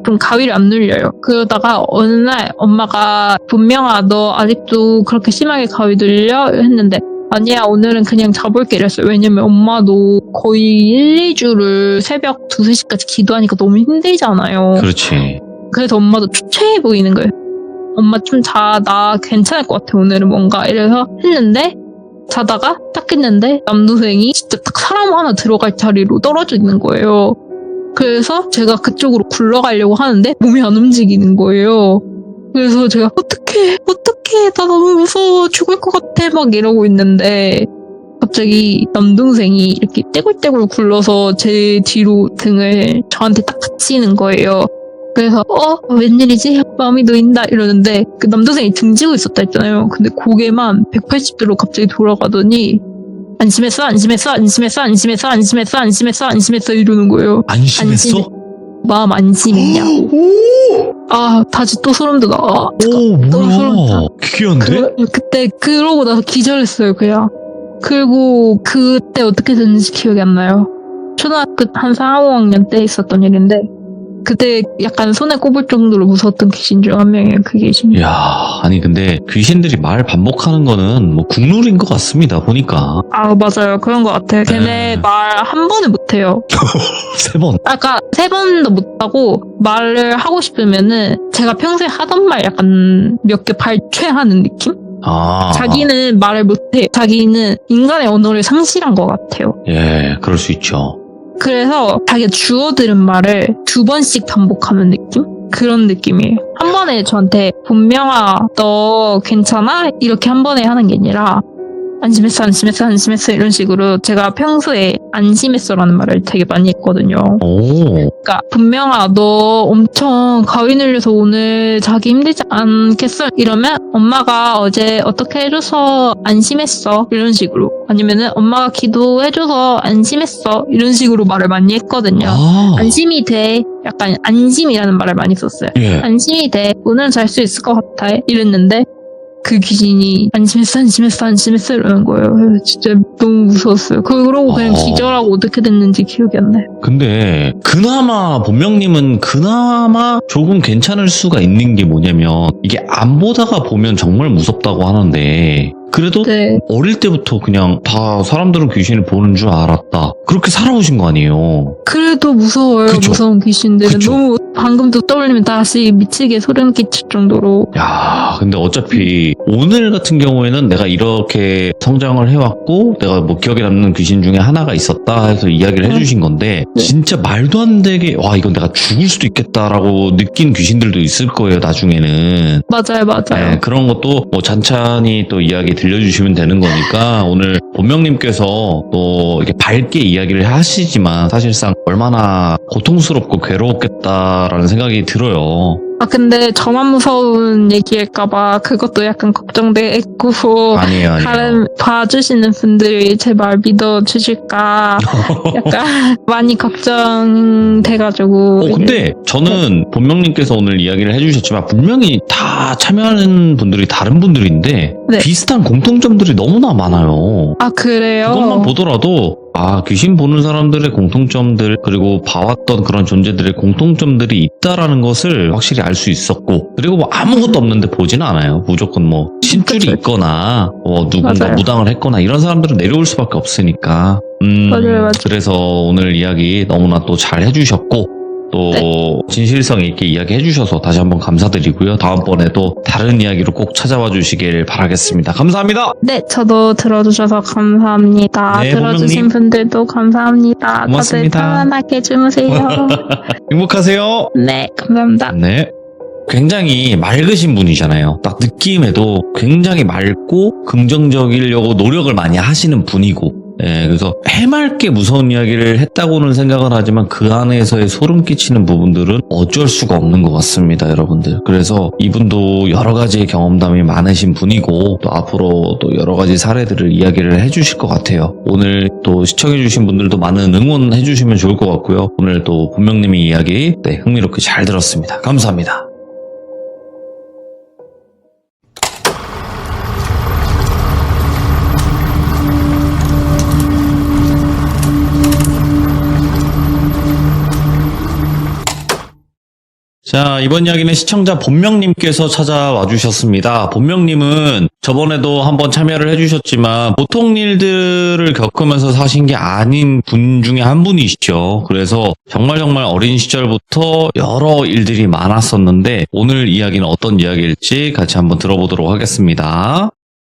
좀 가위를 안 눌려요. 그러다가 어느 날 엄마가 분명아 너 아직도 그렇게 심하게 가위 눌려? 했는데 아니야 오늘은 그냥 자볼게 이랬어요. 왜냐면 엄마도 거의 1, 2주를 새벽 2, 3시까지 기도하니까 너무 힘들잖아요. 그렇지. 그래서 엄마도 초췌해 보이는 거예요. 엄마 좀 자, 나 괜찮을 것 같아 오늘은 뭔가 이래서 했는데 자다가 딱 했는데 남동생이 진짜 딱 사람 하나 들어갈 자리로 떨어져 있는 거예요. 그래서 제가 그쪽으로 굴러가려고 하는데 몸이 안 움직이는 거예요. 그래서 제가 어떡해 나 너무 무서워 죽을 것 같아 막 이러고 있는데 갑자기 남동생이 이렇게 떼굴떼굴 굴러서 제 뒤로 등을 저한테 딱 받치는 거예요. 그래서 웬일이지? 마음이 놓인다 이러는데 그 남동생이 등지고 있었다 했잖아요. 근데 고개만 180도로 갑자기 돌아가더니 안심했어 이러는 거예요. 안심했어? 마음 안심했냐고. 다시 또 소름 돋아. 너무 소름 돋아. 뭐야. 기괴한데? 그때 그러고 나서 기절했어요 그냥. 그리고 그때 어떻게 됐는지 기억이 안 나요. 초등학교 한 4, 5학년 때 있었던 일인데 그때 약간 손에 꼽을 정도로 무서웠던 귀신 중 한 명이에요. 그 귀신. 이야, 아니 근데 귀신들이 말 반복하는 거는 뭐 국룰인 것 같습니다. 보니까 아 맞아요. 그런 것 같아요. 걔네 네. 말 한 번에 못해요. 3번. 아까 3번도 못하고 말을 하고 싶으면은 제가 평소에 하던 말 약간 몇 개 발췌하는 느낌? 아, 자기는 말을 못해. 자기는 인간의 언어를 상실한 것 같아요. 예, 그럴 수 있죠. 그래서 자기가 주워 들은 말을 2번씩 반복하는 느낌? 그런 느낌이에요. 한 번에 저한테 본명아 너 괜찮아? 이렇게 한 번에 하는 게 아니라 안심했어 안심했어 안심했어 이런 식으로 제가 평소에 안심했어라는 말을 되게 많이 했거든요. 오, 그러니까 분명아 너 엄청 가위 눌려서 오늘 자기 힘들지 않겠어? 이러면 엄마가 어제 어떻게 해줘서 안심했어 이런 식으로 아니면은 엄마가 기도해줘서 안심했어 이런 식으로 말을 많이 했거든요. 아, 안심이 돼. 약간 안심이라는 말을 많이 썼어요. 예. 안심이 돼. 오늘은 잘 수 있을 것 같아. 이랬는데 그 귀신이 안심했어 안심했어 안심했어 이러는 거예요. 진짜 너무 무서웠어요. 그러고 그냥 기절하고 어떻게 됐는지 기억이 안 나요. 근데 그나마 본명님은 그나마 조금 괜찮을 수가 있는 게 뭐냐면 이게 안 보다가 보면 정말 무섭다고 하는데 그래도 네. 어릴 때부터 그냥 다 사람들은 귀신을 보는 줄 알았다. 그렇게 살아오신 거 아니에요. 그래도 무서워요. 그쵸? 무서운 귀신들은. 그쵸? 너무 방금도 떠올리면 다시 미치게 소름 끼칠 정도로. 야, 근데 어차피 오늘 같은 경우에는 내가 이렇게 성장을 해왔고 내가 뭐 기억에 남는 귀신 중에 하나가 있었다 해서 이야기를 해주신 건데 네. 진짜 말도 안 되게 와 이건 내가 죽을 수도 있겠다라고 느낀 귀신들도 있을 거예요 나중에는. 맞아요, 맞아요. 네, 그런 것도 뭐 잔잔히 또 이야기 들려주시면 되는 거니까 오늘 본명님께서 또 이렇게 밝게 이야기를 하시지만 사실상 얼마나 고통스럽고 괴로웠겠다라는 생각이 들어요. 아, 근데 저만 무서운 얘기일까봐 그것도 약간 걱정되고. 아니에요, 아니에요. 다른 봐주시는 분들이 제 말 믿어주실까. 약간 많이 걱정돼가지고. 근데 저는 본명님께서 오늘 이야기를 해주셨지만 분명히 다 참여하는 분들이 다른 분들인데 네. 비슷한 공통점들이 너무나 많아요. 아, 그래요? 그것만 보더라도 귀신 보는 사람들의 공통점들 그리고 봐왔던 그런 존재들의 공통점들이 있다라는 것을 확실히 알 수 있었고 그리고 뭐 아무것도 없는데 보지는 않아요. 무조건 뭐 신줄이 그쵸. 있거나 누군가 맞아요. 무당을 했거나 이런 사람들은 내려올 수밖에 없으니까 맞아요. 그래서 오늘 이야기 너무나 또 잘 해주셨고 또 네. 진실성 있게 이야기 해주셔서 다시 한번 감사드리고요. 다음번에 또 다른 이야기로 꼭 찾아와 주시길 바라겠습니다. 감사합니다. 네, 저도 들어주셔서 감사합니다. 네, 들어주신 본명님. 분들도 감사합니다. 고맙습니다. 다들 편안하게 주무세요. 행복하세요. 네, 감사합니다. 네. 굉장히 맑으신 분이잖아요. 딱 느낌에도 굉장히 맑고 긍정적이려고 노력을 많이 하시는 분이고 그래서 해맑게 무서운 이야기를 했다고는 생각을 하지만 그 안에서의 소름 끼치는 부분들은 어쩔 수가 없는 것 같습니다, 여러분들. 그래서 이분도 여러 가지의 경험담이 많으신 분이고 또 앞으로 또 여러 가지 사례들을 이야기를 해주실 것 같아요. 오늘 또 시청해주신 분들도 많은 응원해주시면 좋을 것 같고요. 오늘 또 본명님의 이야기 흥미롭게 잘 들었습니다. 감사합니다. 자, 이번 이야기는 시청자 본명님께서 찾아와 주셨습니다. 본명님은 저번에도 한번 참여를 해주셨지만 보통 일들을 겪으면서 사신 게 아닌 분 중에 한 분이시죠. 그래서 정말 어린 시절부터 여러 일들이 많았었는데 오늘 이야기는 어떤 이야기일지 같이 한번 들어보도록 하겠습니다.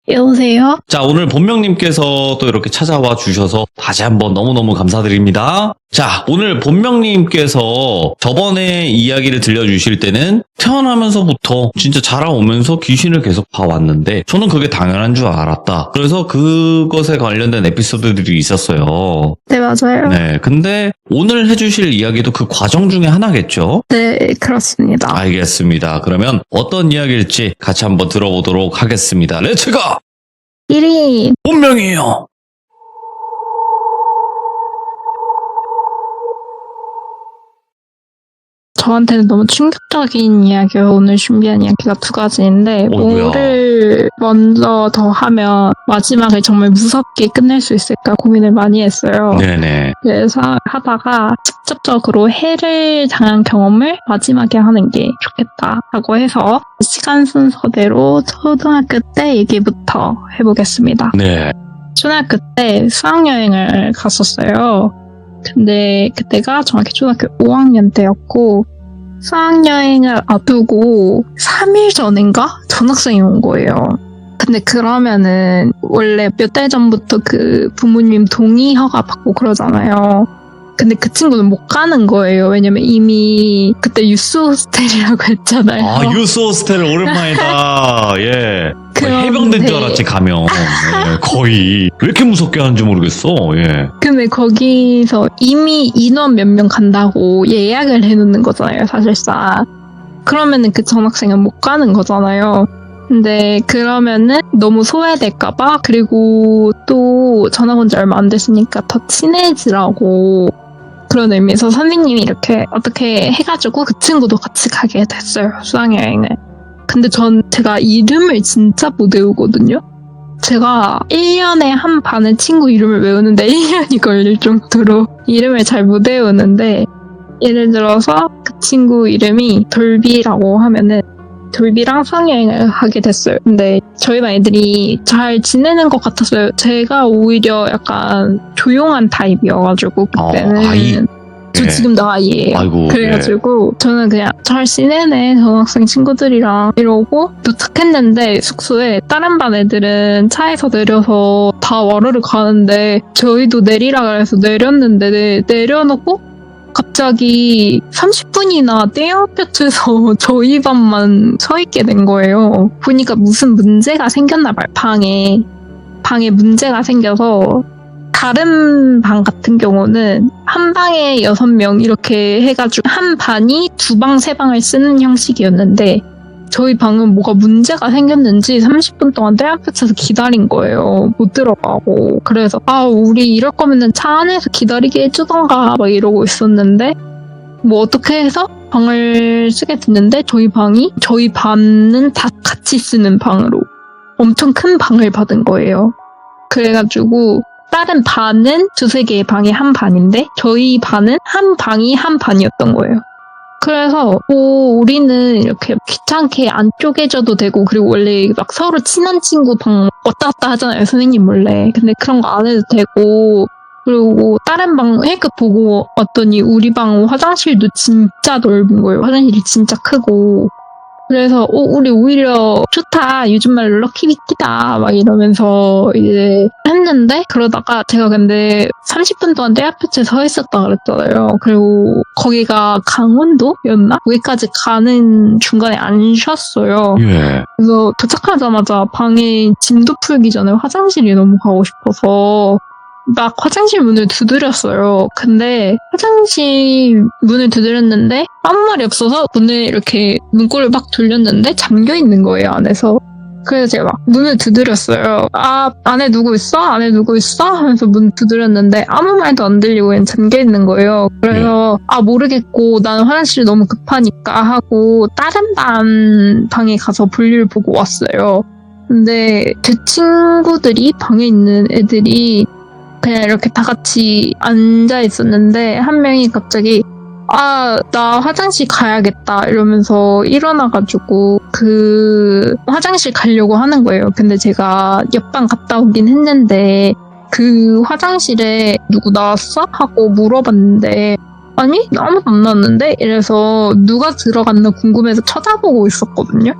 여보세요? 자, 오늘 본명님께서 또 이렇게 찾아와 주셔서 다시 한번 너무너무 감사드립니다. 자, 오늘 본명님께서 저번에 이야기를 들려주실 때는 태어나면서부터 진짜 자라오면서 귀신을 계속 봐왔는데 저는 그게 당연한 줄 알았다. 그래서 그것에 관련된 에피소드들이 있었어요. 네, 맞아요. 네, 근데 오늘 해주실 이야기도 그 과정 중에 하나겠죠? 네, 그렇습니다. 알겠습니다. 그러면 어떤 이야기일지 같이 한번 들어보도록 하겠습니다. 렛츠고! 1위, 본명이에요. 저한테는 너무 충격적인 이야기예요. 오늘 준비한 이야기가 두 가지인데 뭐야? 뭐를 먼저 더 하면 마지막에 정말 무섭게 끝낼 수 있을까 고민을 많이 했어요. 네네. 그래서 하다가 직접적으로 해를 당한 경험을 마지막에 하는 게 좋겠다라고 해서 시간 순서대로 초등학교 때 얘기부터 해보겠습니다. 네. 초등학교 때 수학여행을 갔었어요. 근데 그때가 정확히 초등학교 5학년 때였고 수학여행을 앞두고 3일 전인가 전학생이 온 거예요. 근데 그러면은 원래 몇 달 전부터 그 부모님 동의 허가 받고 그러잖아요. 근데 그 친구는 못 가는 거예요. 왜냐면 이미 그때 유스 호스텔이라고 했잖아요. 아, 유스 호스텔 오랜만이다. 예. 그런데- 해병된 줄 알았지, 가면. 예, 거의. 왜 이렇게 무섭게 하는지 모르겠어. 예. 근데 거기서 이미 인원 몇 명 간다고 예약을 해놓는 거잖아요, 사실상. 그러면은 그 전학생은 못 가는 거잖아요. 근데 그러면은 너무 소외될까봐, 그리고 또 전학 온 지 얼마 안 됐으니까 더 친해지라고 그런 의미에서 선생님이 이렇게 어떻게 해가지고 그 친구도 같이 가게 됐어요, 수학여행을. 근데 제가 이름을 진짜 못 외우거든요? 제가 1년에 한 반의 친구 이름을 외우는데 1년이 걸릴 정도로 이름을 잘 못 외우는데, 예를 들어서 그 친구 이름이 돌비라고 하면은 돌비랑 수학여행을 하게 됐어요. 근데 저희 반 애들이 잘 지내는 것 같았어요. 제가 오히려 약간 조용한 타입이어가지고 그때는. 아이. 저 예. 지금도 아이예요. 아이고. 그래가지고 저는 그냥 잘 지내네 전학생 친구들이랑 이러고 도착했는데 숙소에 다른 반 애들은 차에서 내려서 다 와르르 가는데 저희도 내리라 그래서 내렸는데 내려놓고 갑자기 30분이나 떼어볕에서 저희 반만 서 있게 된 거예요. 보니까 무슨 문제가 생겼나 봐요. 방에 문제가 생겨서. 다른 방 같은 경우는 한 방에 6명 이렇게 해가지고 한 반이 2방, 3방을 쓰는 형식이었는데 저희 방은 뭐가 문제가 생겼는지 30분 동안 떼앞에서 기다린 거예요. 못 들어가고. 그래서 우리 이럴 거면은 차 안에서 기다리게 해주던가 막 이러고 있었는데 뭐 어떻게 해서 방을 쓰게 됐는데 저희 반은 다 같이 쓰는 방으로 엄청 큰 방을 받은 거예요. 그래가지고 다른 반은 2-3개의 방이 한 반인데 저희 반은 한 방이 한 반이었던 거예요. 그래서 우리는 이렇게 귀찮게 안 쪼개져도 되고, 그리고 원래 막 서로 친한 친구 방 왔다 갔다 하잖아요, 선생님 몰래. 근데 그런 거 안 해도 되고, 그리고 다른 방 A급 보고 왔더니 우리 방 화장실도 진짜 넓은 거예요. 화장실이 진짜 크고. 그래서 우리 오히려 좋다, 요즘 말로 럭키비키다 막 이러면서 이제 했는데, 그러다가 제가 근데 30분 동안 내 앞에 서 있었다 그랬잖아요. 그리고 거기가 강원도였나? 거기까지 가는 중간에 안 쉬었어요. 예. 그래서 도착하자마자 방에 짐도 풀기 전에 화장실이 너무 가고 싶어서 막 화장실 문을 두드렸어요. 근데 화장실 문을 두드렸는데 아무 말이 없어서 문을 이렇게 문고를 막 돌렸는데 잠겨 있는 거예요, 안에서. 그래서 제가 막 문을 두드렸어요. 안에 누구 있어? 안에 누구 있어? 하면서 문 두드렸는데 아무 말도 안 들리고 그냥 잠겨 있는 거예요. 그래서 모르겠고 나는 화장실이 너무 급하니까 하고 다른 방에 가서 볼일 보고 왔어요. 근데 제 친구들이, 방에 있는 애들이 그냥 이렇게 다 같이 앉아 있었는데 한 명이 갑자기 나 화장실 가야겠다 이러면서 일어나가지고 그 화장실 가려고 하는 거예요. 근데 제가 옆방 갔다 오긴 했는데 그 화장실에 누구 나왔어? 하고 물어봤는데 아니? 아무도 안 나왔는데? 이래서 누가 들어갔나 궁금해서 쳐다보고 있었거든요.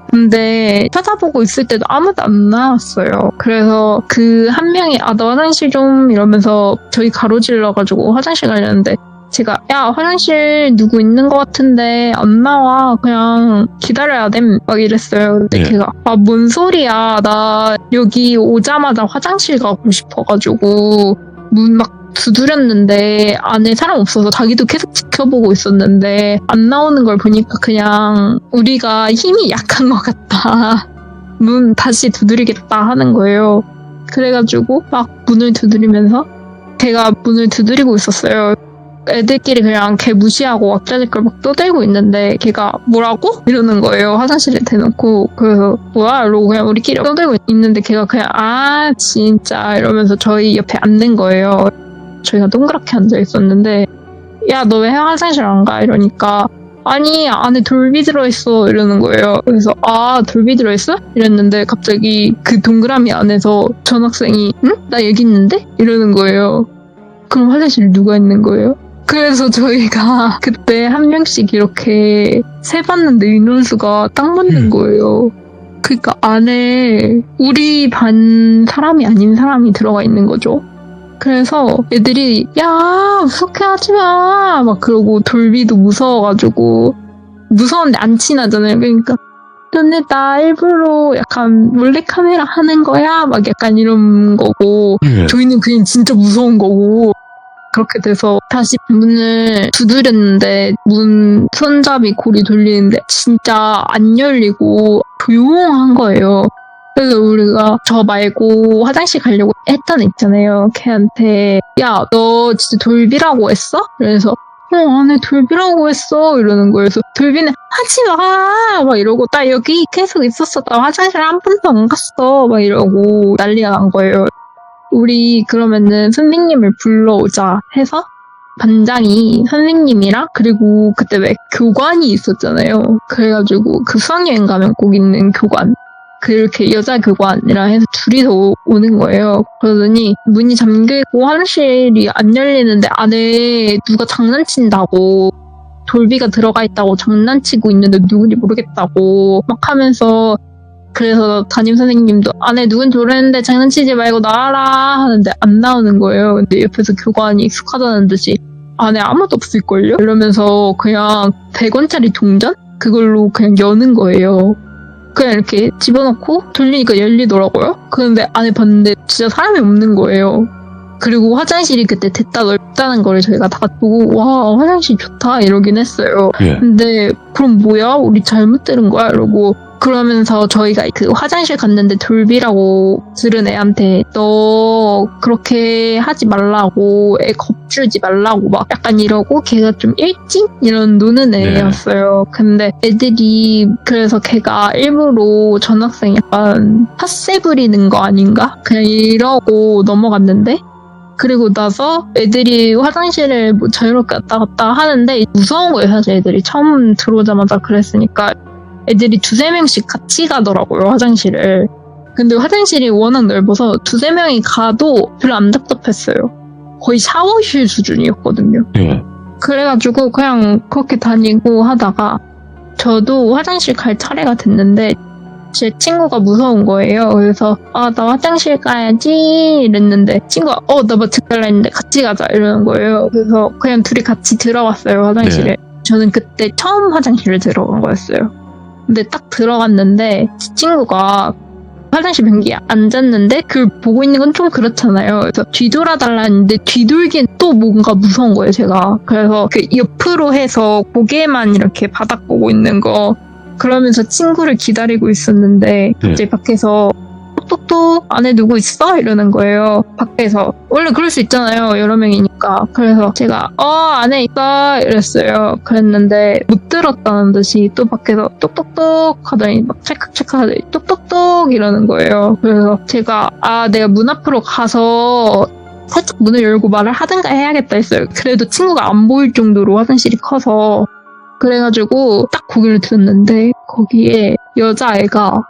근데 쳐다보고 있을 때도 아무도 안 나왔어요. 그래서 그 한 명이 나 화장실 좀 이러면서 저희 가로질러가지고 화장실 가려는데 제가 화장실 누구 있는 것 같은데 안 나와, 그냥 기다려야 됨 막 이랬어요. 근데 걔가 뭔 소리야, 나 여기 오자마자 화장실 가고 싶어가지고 문 막 두드렸는데 안에 사람 없어서 자기도 계속 지켜보고 있었는데 안 나오는 걸 보니까 그냥 우리가 힘이 약한 것 같다, 문 다시 두드리겠다 하는 거예요. 그래가지고 막 문을 두드리면서 제가 문을 두드리고 있었어요. 애들끼리 그냥 걔 무시하고 왁자지껄 막 떠들고 있는데 걔가 뭐라고? 이러는 거예요. 화장실에 대놓고. 그래서 뭐야? 이러고 그냥 우리끼리 떠들고 있는데 걔가 그냥 아 진짜 이러면서 저희 옆에 앉는 거예요. 저희가 동그랗게 앉아 있었는데 야 너 왜 화장실 안 가? 이러니까 아니 안에 돌비 들어있어 이러는 거예요. 그래서 아 돌비 들어있어? 이랬는데 갑자기 그 동그라미 안에서 전학생이 응? 나 여기 있는데? 이러는 거예요. 그럼 화장실에 누가 있는 거예요? 그래서 저희가 그때 한 명씩 이렇게 세봤는데 인원수가 딱 맞는 거예요. 그러니까 안에 우리 반 사람이 아닌 사람이 들어가 있는 거죠. 그래서 애들이 야 무섭게 하지마 막 그러고 돌비도 무서워가지고 무서운데 안 친하잖아요. 그러니까 너네 나 일부러 약간 몰래카메라 하는 거야? 막 약간 이런 거고 저희는 그냥 진짜 무서운 거고 그렇게 돼서 다시 문을 두드렸는데 문 손잡이 고리 돌리는데 진짜 안 열리고 조용한 거예요. 그래서 우리가 저 말고 화장실 가려고 했던 애 있잖아요. 걔한테 야 너 진짜 돌비라고 했어? 그래서 안에 돌비라고 했어 이러는 거예요. 그래서 돌비는 하지마 막 이러고 나 여기 계속 있었어. 나 화장실 한 번도 안 갔어 막 이러고 난리가 난 거예요. 우리 그러면은 선생님을 불러오자 해서 반장이 선생님이랑 그리고 그때 왜 교관이 있었잖아요. 그래가지고 그 수학여행 가면 꼭 있는 교관 그렇게 여자 교관이랑 해서 둘이서 오는 거예요. 그러더니 문이 잠겨있고 화장실이 안 열리는데 안에 누가 장난친다고 돌비가 들어가 있다고 장난치고 있는데 누군지 모르겠다고 막 하면서 그래서 담임선생님도 안에 누군 들어있는데 장난치지 말고 나와라 하는데 안 나오는 거예요. 근데 옆에서 교관이 익숙하다는 듯이 안에 아무도 없을걸요? 이러면서 그냥 100원짜리 동전? 그걸로 그냥 여는 거예요. 그냥 이렇게 집어넣고 돌리니까 열리더라고요. 그런데 안에 봤는데 진짜 사람이 없는 거예요. 그리고 화장실이 그때 됐다 넓다는 거를 저희가 다 보고 와 화장실 좋다 이러긴 했어요. 근데 그럼 뭐야? 우리 잘못 들은 거야? 이러고 그러면서 저희가 그 화장실 갔는데 돌비라고 들은 애한테 너 그렇게 하지 말라고 애 겁주지 말라고 막 약간 이러고 걔가 좀 일찍 이런 노는 애였어요. 근데 애들이 그래서 걔가 일부러 전학생 약간 핫세 부리는 거 아닌가? 그냥 이러고 넘어갔는데 그리고 나서 애들이 화장실을 뭐 자유롭게 왔다 갔다 하는데 무서운 거예요. 사실 애들이 처음 들어오자마자 그랬으니까 애들이 2-3명씩 같이 가더라고요, 화장실을. 근데 화장실이 워낙 넓어서 2-3명이 가도 별로 안 답답했어요. 거의 샤워실 수준이었거든요. 그래가지고 그냥 그렇게 다니고 하다가 저도 화장실 갈 차례가 됐는데 제 친구가 무서운 거예요. 그래서 나 화장실 가야지 이랬는데 친구가 나 마트 갈라 했는데 같이 가자 이러는 거예요. 그래서 그냥 둘이 같이 들어갔어요, 화장실에. 저는 그때 처음 화장실에 들어간 거였어요. 근데 딱 들어갔는데 친구가 화장실 변기에 앉았는데 그걸 보고 있는 건 좀 그렇잖아요. 그래서 뒤돌아달라 했는데 뒤돌기엔 또 뭔가 무서운 거예요, 제가. 그래서 그 옆으로 해서 고개만 이렇게 바닥 보고 있는 거 그러면서 친구를 기다리고 있었는데 이제 밖에서 똑똑똑 안에 누구 있어? 이러는 거예요. 밖에서. 원래 그럴 수 있잖아요. 여러 명이니까. 그래서 제가 안에 있어 이랬어요. 그랬는데 못 들었다는 듯이 또 밖에서 똑똑똑 하더니 막 찰칵찰칵 하더니 똑똑똑 이러는 거예요. 그래서 제가 내가 문 앞으로 가서 살짝 문을 열고 말을 하든가 해야겠다 했어요. 그래도 친구가 안 보일 정도로 화장실이 커서 그래가지고 딱 고개를 들었는데 거기에 여자애가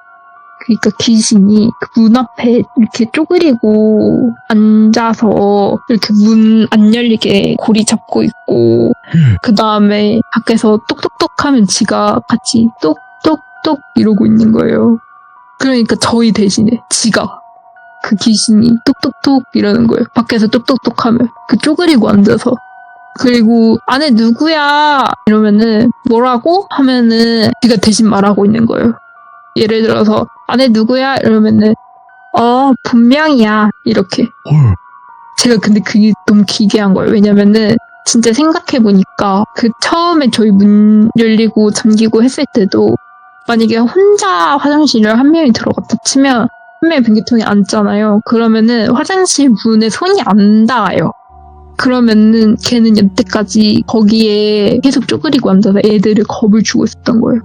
그러니까 귀신이 그 문 앞에 이렇게 쪼그리고 앉아서 이렇게 문 안 열리게 고리 잡고 있고 그 다음에 밖에서 똑똑똑 하면 지가 같이 똑똑똑 이러고 있는 거예요. 그러니까 저희 대신에 지가 그 귀신이 똑똑똑 이러는 거예요. 밖에서 똑똑똑 하면 그 쪼그리고 앉아서 그리고 안에 누구야 이러면은 뭐라고 하면은 지가 대신 말하고 있는 거예요. 예를 들어서 안에 누구야 이러면은 분명이야 이렇게. 제가 근데 그게 너무 기괴한 거예요. 왜냐면은 진짜 생각해보니까 그 처음에 저희 문 열리고 잠기고 했을 때도 만약에 혼자 화장실을 한 명이 들어갔다 치면 한 명이 변기통에 앉잖아요. 그러면은 화장실 문에 손이 안 닿아요. 그러면은 걔는 여태까지 거기에 계속 쪼그리고 앉아서 애들을 겁을 주고 있었던 거예요.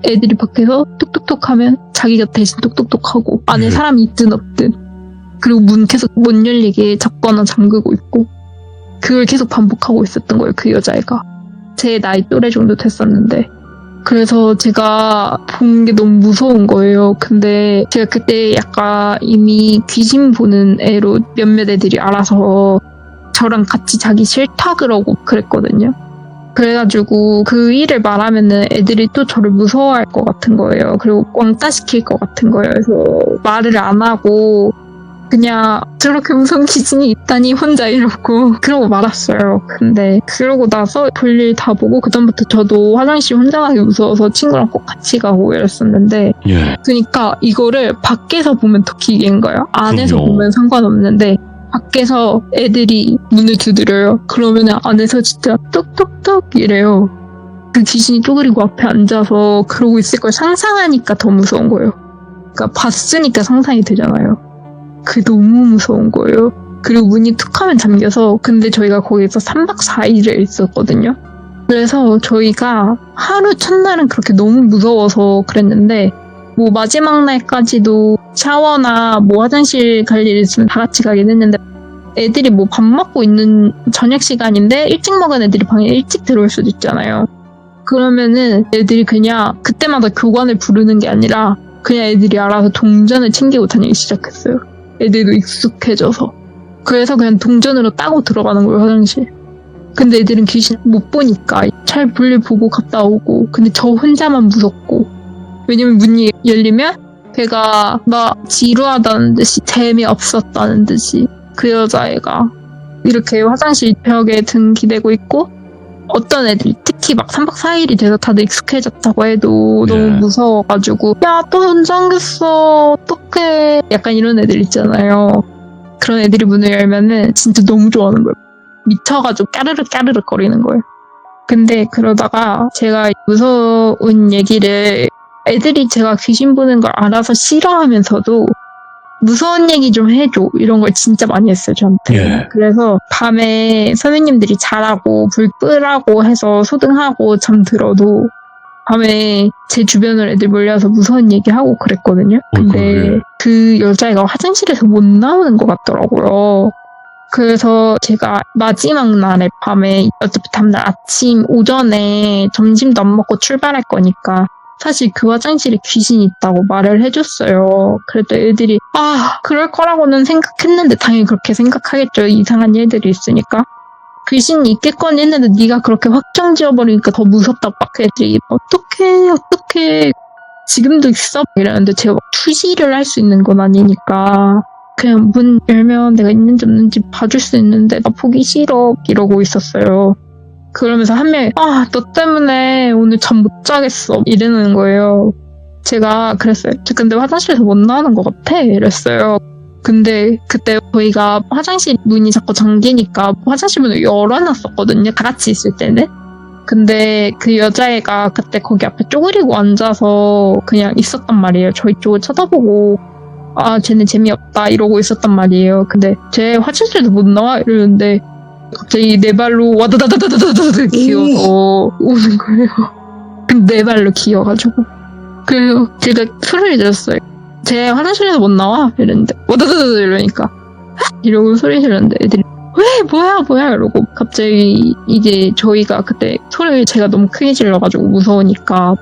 애들이 밖에서 톡톡톡 하면 자기가 대신 톡톡톡 하고 안에 사람이 있든 없든, 그리고 문 계속 못 열리게 잡거나 잠그고 있고, 그걸 계속 반복하고 있었던 거예요, 그 여자애가. 제 나이 또래 정도 됐었는데. 그래서 제가 본 게 너무 무서운 거예요. 근데 제가 그때 약간 이미 귀신 보는 애로 몇몇 애들이 알아서 저랑 같이 자기 싫다 그러고 그랬거든요. 그래가지고 그 일을 말하면은 애들이 또 저를 무서워할 것 같은 거예요. 그리고 왕따 시킬 것 같은 거예요. 그래서 말을 안 하고 그냥 저렇게 무서운 귀신이 있다니 혼자 이러고 그러고 말았어요. 근데 그러고 나서 볼일 다 보고 그다음부터 저도 화장실 혼자 가기 무서워서 친구랑 꼭 같이 가고 이랬었는데, 예. 그러니까 이거를 밖에서 보면 더 기계인 거예요. 안에서 그럼요. 보면 상관없는데 밖에서 애들이 문을 두드려요. 그러면 안에서 진짜 뚝뚝뚝 이래요. 그 귀신이 쪼그리고 앞에 앉아서 그러고 있을 걸 상상하니까 더 무서운 거예요. 그러니까 봤으니까 상상이 되잖아요. 그게 너무 무서운 거예요. 그리고 문이 툭 하면 잠겨서, 근데 저희가 거기서 3박 4일을 있었거든요. 그래서 저희가 하루 첫날은 그렇게 너무 무서워서 그랬는데, 뭐 마지막 날까지도 샤워나 뭐 화장실 갈 일 있으면 다 같이 가긴 했는데, 애들이 뭐 밥 먹고 있는 저녁 시간인데 일찍 먹은 애들이 방에 일찍 들어올 수도 있잖아요. 그러면은 애들이 그냥 그때마다 교관을 부르는 게 아니라 그냥 애들이 알아서 동전을 챙기고 다니기 시작했어요. 애들도 익숙해져서. 그래서 그냥 동전으로 따고 들어가는 거예요, 화장실. 근데 애들은 귀신 못 보니까 잘 볼일 보고 갔다 오고, 근데 저 혼자만 무섭고. 왜냐면 문이 열리면 걔가 나 지루하다는 듯이, 재미없었다는 듯이, 그 여자애가 이렇게 화장실 벽에 등 기대고 있고, 어떤 애들이 특히 막 3박 4일이 돼서 다들 익숙해졌다고 해도 네. 너무 무서워가지고 야, 또 문 잠겼어, 어떡해, 약간 이런 애들 있잖아요. 그런 애들이 문을 열면은 진짜 너무 좋아하는 거예요. 미쳐가지고 까르르 까르르 거리는 거예요. 근데 그러다가 제가 무서운 얘기를, 애들이 제가 귀신 보는 걸 알아서 싫어하면서도 무서운 얘기 좀 해줘, 이런 걸 진짜 많이 했어요, 저한테. 예. 그래서 밤에 선생님들이 자라고 불 끄라고 해서 소등하고 잠들어도 밤에 제 주변으로 애들 몰려서 무서운 얘기하고 그랬거든요. 근데 그래. 그 여자애가 화장실에서 못 나오는 것 같더라고요. 그래서 제가 마지막 날에 밤에, 어차피 다음날 아침 오전에 점심도 안 먹고 출발할 거니까 사실 그 화장실에 귀신이 있다고 말을 해줬어요. 그랬더니 애들이 그럴 거라고는 생각했는데, 당연히 그렇게 생각하겠죠, 이상한 일들이 있으니까. 귀신이 있겠거니 했는데 네가 그렇게 확정 지어버리니까 더 무섭다고 막 애들이 어떡해 지금도 있어? 이러는데 제가 막 투시를 할 수 있는 건 아니니까 그냥 문 열면 내가 있는지 없는지 봐줄 수 있는데 나 보기 싫어 이러고 있었어요. 그러면서 한 명이 너 때문에 오늘 잠 못 자겠어 이러는 거예요. 제가 그랬어요. 저 근데 화장실에서 못 나오는 것 같아 이랬어요. 근데 그때 저희가 화장실 문이 자꾸 잠기니까 화장실 문을 열어놨었거든요, 다 같이 있을 때는. 근데 그 여자애가 그때 거기 앞에 쪼그리고 앉아서 그냥 있었단 말이에요. 저희 쪽을 쳐다보고 쟤네 재미없다 이러고 있었단 말이에요. 근데 쟤 화장실에서 못 나와 이러는데 갑자기 네 발로 와다다다다다다다 기어서 오는 거예요. 근데 네 발로 기어가지고. 그래서 제가 소리를 질렀어요. 쟤 화장실에서 못 나와 이랬는데 와다다다다 이러니까 이러고 소리 지르는데 애들이 왜 뭐야 이러고 갑자기 이제 저희가 그때 소리를 제가 너무 크게 질러가지고 무서우니까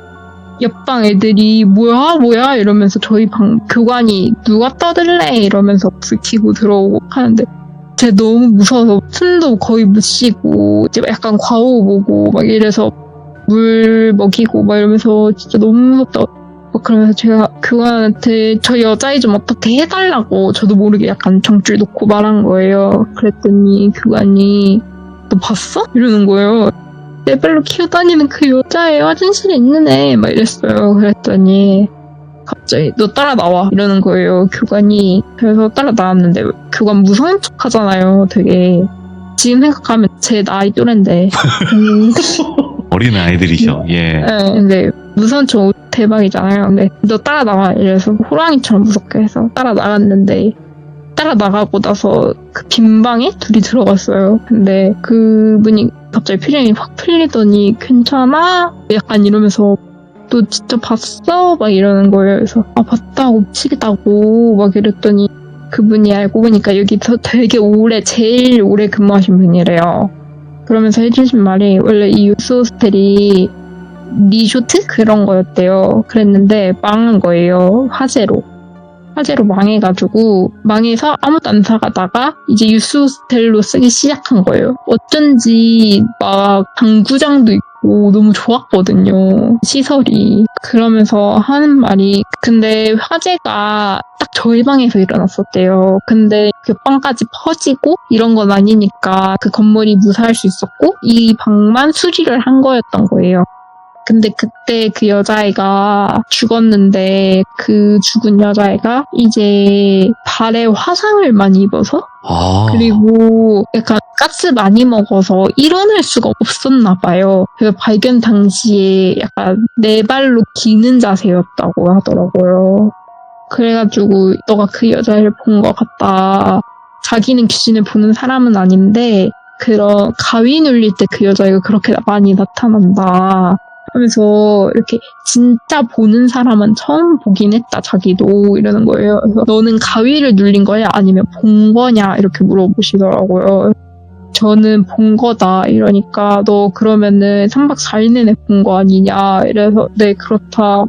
옆방 애들이 뭐야 이러면서 저희 방 교관이 누가 떠들래 이러면서 불 켜고 들어오고 하는데 제가 너무 무서워서 숨도 거의 못 쉬고 이제 약간 과호 보고 막 이래서 물 먹이고 막 이러면서 진짜 너무 무섭다. 그러면서 제가 교관한테 저 여자애 좀 어떻게 해달라고 저도 모르게 약간 정줄 놓고 말한 거예요. 그랬더니 교관이 너 봤어? 이러는 거예요. 내 발로 키워다니는 그 여자애 화장실에 있는 애 막 이랬어요. 그랬더니 갑자기 너 따라 나와 이러는 거예요, 교관이. 그래서 따라 나왔는데 교관 무서운 척 하잖아요, 되게. 지금 생각하면 제 나이 또래인데. 어린 아이들이죠. 예. 네, 근데 무서운 척 대박이잖아요. 근데 너 따라 나와 이래서 호랑이처럼 무섭게 해서 따라 나갔는데 따라 나가고 나서 그 빈 방에 둘이 들어갔어요. 근데 그분이 갑자기 표정이 확 풀리더니 괜찮아? 약간 이러면서 너 진짜 봤어? 막 이러는 거예요. 그래서 봤다고 미치겠다고 막 이랬더니 그분이 알고 보니까 여기서 되게 제일 오래 근무하신 분이래요. 그러면서 해주신 말이 원래 이 유스 호스텔이 리조트? 그런 거였대요. 그랬는데 망한 거예요. 화재로 망해가지고 망해서 아무도 안 사가다가 이제 유스 호스텔로 쓰기 시작한 거예요. 어쩐지 막 당구장도 있고 너무 좋았거든요. 시설이. 그러면서 하는 말이 근데 화재가 딱 저희 방에서 일어났었대요. 근데 그 방까지 퍼지고 이런 건 아니니까 그 건물이 무사할 수 있었고 이 방만 수리를 한 거였던 거예요. 근데 그때 그 여자애가 죽었는데 그 죽은 여자애가 이제 발에 화상을 많이 입어서 그리고 약간 가스 많이 먹어서 일어날 수가 없었나 봐요. 그래서 발견 당시에 약간 네 발로 기는 자세였다고 하더라고요. 그래가지고 너가 그 여자애를 본 것 같다. 자기는 귀신을 보는 사람은 아닌데 그런 가위 눌릴 때 그 여자애가 그렇게 많이 나타난다. 하면서 이렇게 진짜 보는 사람은 처음 보긴 했다 자기도 이러는 거예요. 그래서 너는 가위를 눌린 거야 아니면 본 거냐 이렇게 물어보시더라고요. 저는 본 거다 이러니까 너 그러면은 3박 4일 내내 본 거 아니냐 이래서 네 그렇다.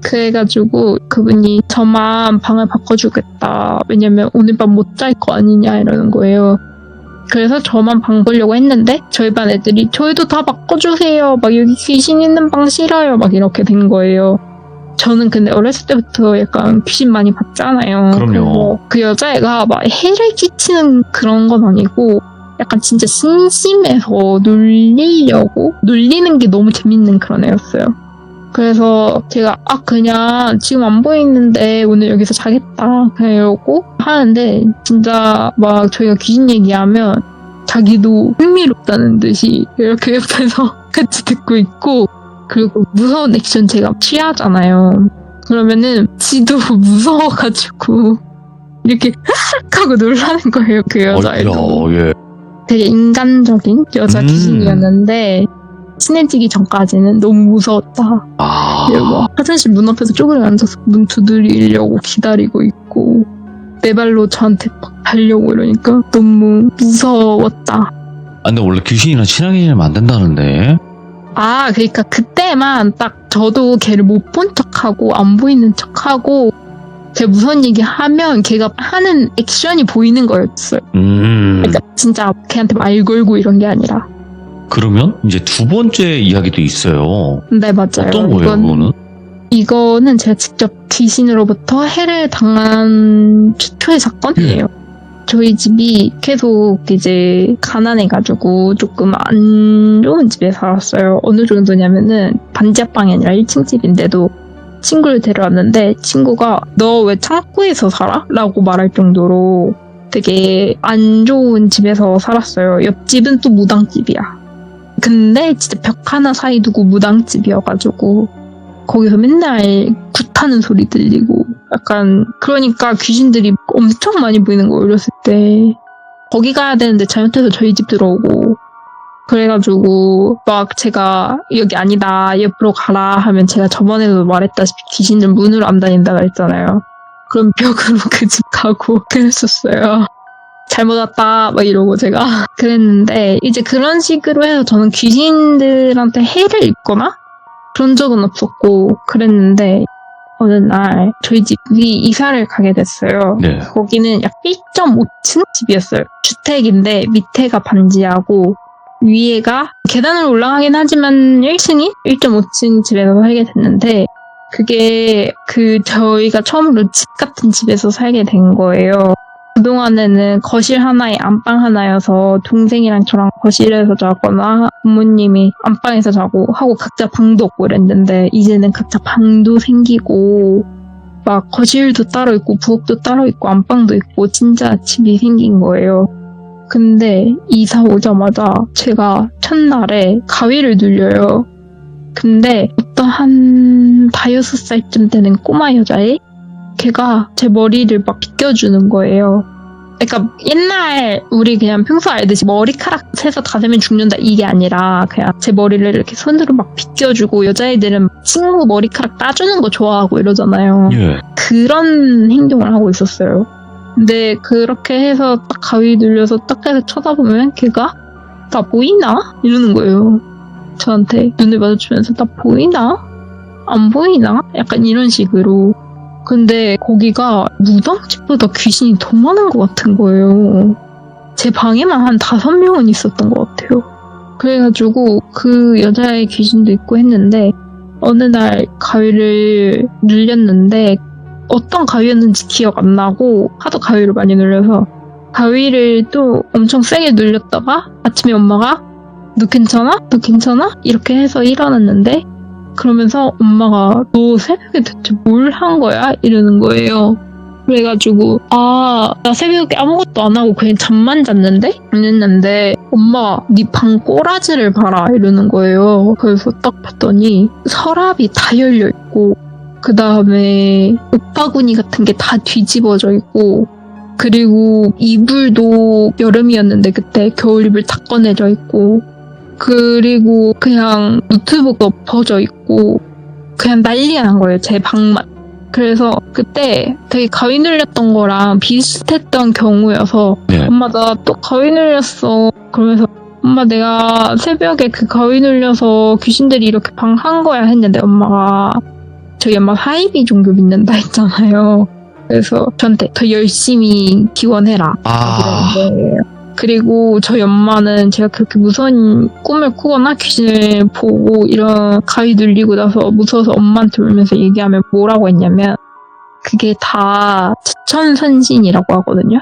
그래가지고 그분이 저만 방을 바꿔주겠다. 왜냐면 오늘 밤 못 잘 거 아니냐 이러는 거예요. 그래서 저만 방 보려고 했는데 저희 반 애들이 저희도 다 바꿔주세요. 막 여기 귀신 있는 방 싫어요. 막 이렇게 된 거예요. 저는 근데 어렸을 때부터 약간 귀신 많이 봤잖아요. 그럼요. 그 여자애가 막 해를 끼치는 그런 건 아니고 약간 진짜 심심해서 놀리는 게 너무 재밌는 그런 애였어요. 그래서 제가 그냥 지금 안 보이는데 오늘 여기서 자겠다 그냥 이러고 하는데 진짜 막 저희가 귀신 얘기하면 자기도 흥미롭다는 듯이 이렇게 옆에서 같이 듣고 있고 그리고 무서운 액션 제가 취하잖아요. 그러면은 지도 무서워가지고 이렇게 하고 놀라는 거예요. 그 여자애도. 예. 되게 인간적인 여자 귀신이었는데 친해지기 전까지는 너무 무서웠다. 그리고 화장실 문 앞에서 쪼그려 앉아서 문 두드리려고 기다리고 있고 내 발로 저한테 막 달려고 이러니까 너무 무서웠다. 근데 원래 귀신이랑 친하게 지내면 안 된다는데. 그러니까 그때만 딱 저도 걔를 못 본 척하고 안 보이는 척하고 제가 무서운 얘기 하면 걔가 하는 액션이 보이는 거였어요. 그러니까 진짜 걔한테 말 걸고 이런 게 아니라. 그러면 이제 두 번째 이야기도 있어요. 네, 맞아요. 어떤 거예요, 그거는? 이거는 제가 직접 귀신으로부터 해를 당한 최초의 사건이에요. 저희 집이 계속 이제 가난해가지고 조금 안 좋은 집에 살았어요. 어느 정도냐면은 반지하방이 아니라 1층 집인데도 친구를 데려왔는데 친구가 너 왜 창고에서 살아? 라고 말할 정도로 되게 안 좋은 집에서 살았어요. 옆집은 또 무당집이야. 근데 진짜 벽 하나 사이 두고 무당집이어가지고 거기서 맨날 굿하는 소리 들리고 약간 그러니까 귀신들이 엄청 많이 보이는 거예요. 어렸을 때. 거기 가야 되는데 잘못해서 저희 집 들어오고 그래가지고 막 제가 여기 아니다 옆으로 가라 하면 제가 저번에도 말했다시피 귀신들 문으로 안 다닌다 그랬잖아요. 그럼 벽으로 그 집 가고 그랬었어요. 잘못 왔다 막 이러고 제가 그랬는데 이제 그런 식으로 해서 저는 귀신들한테 해를 입거나 그런 적은 없었고 그랬는데 어느 날 저희 집이 이사를 가게 됐어요. 네. 거기는 약 1.5층 집이었어요. 주택인데 밑에가 반지하고 위에가 계단을 올라가긴 하지만 1층이 1.5층 집에서 살게 됐는데 그게 저희가 처음으로 집 같은 집에서 살게 된 거예요. 그동안에는 거실 하나에 안방 하나여서 동생이랑 저랑 거실에서 자거나 부모님이 안방에서 자고 하고 각자 방도 없고 이랬는데 이제는 각자 방도 생기고 막 거실도 따로 있고 부엌도 따로 있고 안방도 있고 진짜 집이 생긴 거예요. 근데 이사 오자마자 제가 첫날에 가위를 눌려요. 근데 어떤 한 5-6살쯤 되는 꼬마 여자애 걔가 제 머리를 막 빗겨주는 거예요. 그러니까 옛날 우리 그냥 평소 알듯이 머리카락 새서 다 세면 죽는다 이게 아니라 그냥 제 머리를 이렇게 손으로 막 빗겨주고 여자애들은 친구 머리카락 따주는 거 좋아하고 이러잖아요. 예. 그런 행동을 하고 있었어요. 근데 그렇게 해서 딱 가위 눌려서 딱 해서 쳐다보면 걔가 나 보이나? 이러는 거예요. 저한테 눈을 마주치면서 나 보이나? 안 보이나? 약간 이런 식으로. 근데 거기가 무당집보다 귀신이 더 많은 것 같은 거예요. 제 방에만 한 5명은 있었던 것 같아요. 그래가지고 그 여자의 귀신도 있고 했는데 어느 날 가위를 눌렸는데 어떤 가위였는지 기억 안 나고 하도 가위를 많이 눌려서 가위를 또 엄청 세게 눌렸다가 아침에 엄마가 너 괜찮아? 너 괜찮아? 이렇게 해서 일어났는데 그러면서 엄마가 너 새벽에 대체 뭘 한 거야? 이러는 거예요. 그래가지고 나 새벽에 아무것도 안 하고 그냥 잠만 잤는데? 이랬는데 엄마가 네 방 꼬라지를 봐라 이러는 거예요. 그래서 딱 봤더니 서랍이 다 열려있고 그 다음에 옷바구니 같은 게 다 뒤집어져 있고 그리고 이불도 여름이었는데 그때 겨울 이불 다 꺼내져 있고 그리고 그냥 노트북 엎어져 있고 그냥 난리가 난 거예요. 제 방만. 그래서 그때 되게 가위 눌렸던 거랑 비슷했던 경우여서 네. 엄마 나 또 가위 눌렸어. 그러면서 엄마 내가 새벽에 그 가위 눌려서 귀신들이 이렇게 방한 거야 했는데 엄마가 저희 엄마 사이비 종교 믿는다 했잖아요. 그래서 저한테 더 열심히 기원해라. 그러는데 그리고 저희 엄마는 제가 그렇게 무서운 꿈을 꾸거나 귀신을 보고 이런 가위 눌리고 나서 무서워서 엄마한테 울면서 얘기하면 뭐라고 했냐면 그게 다 제천선신이라고 하거든요.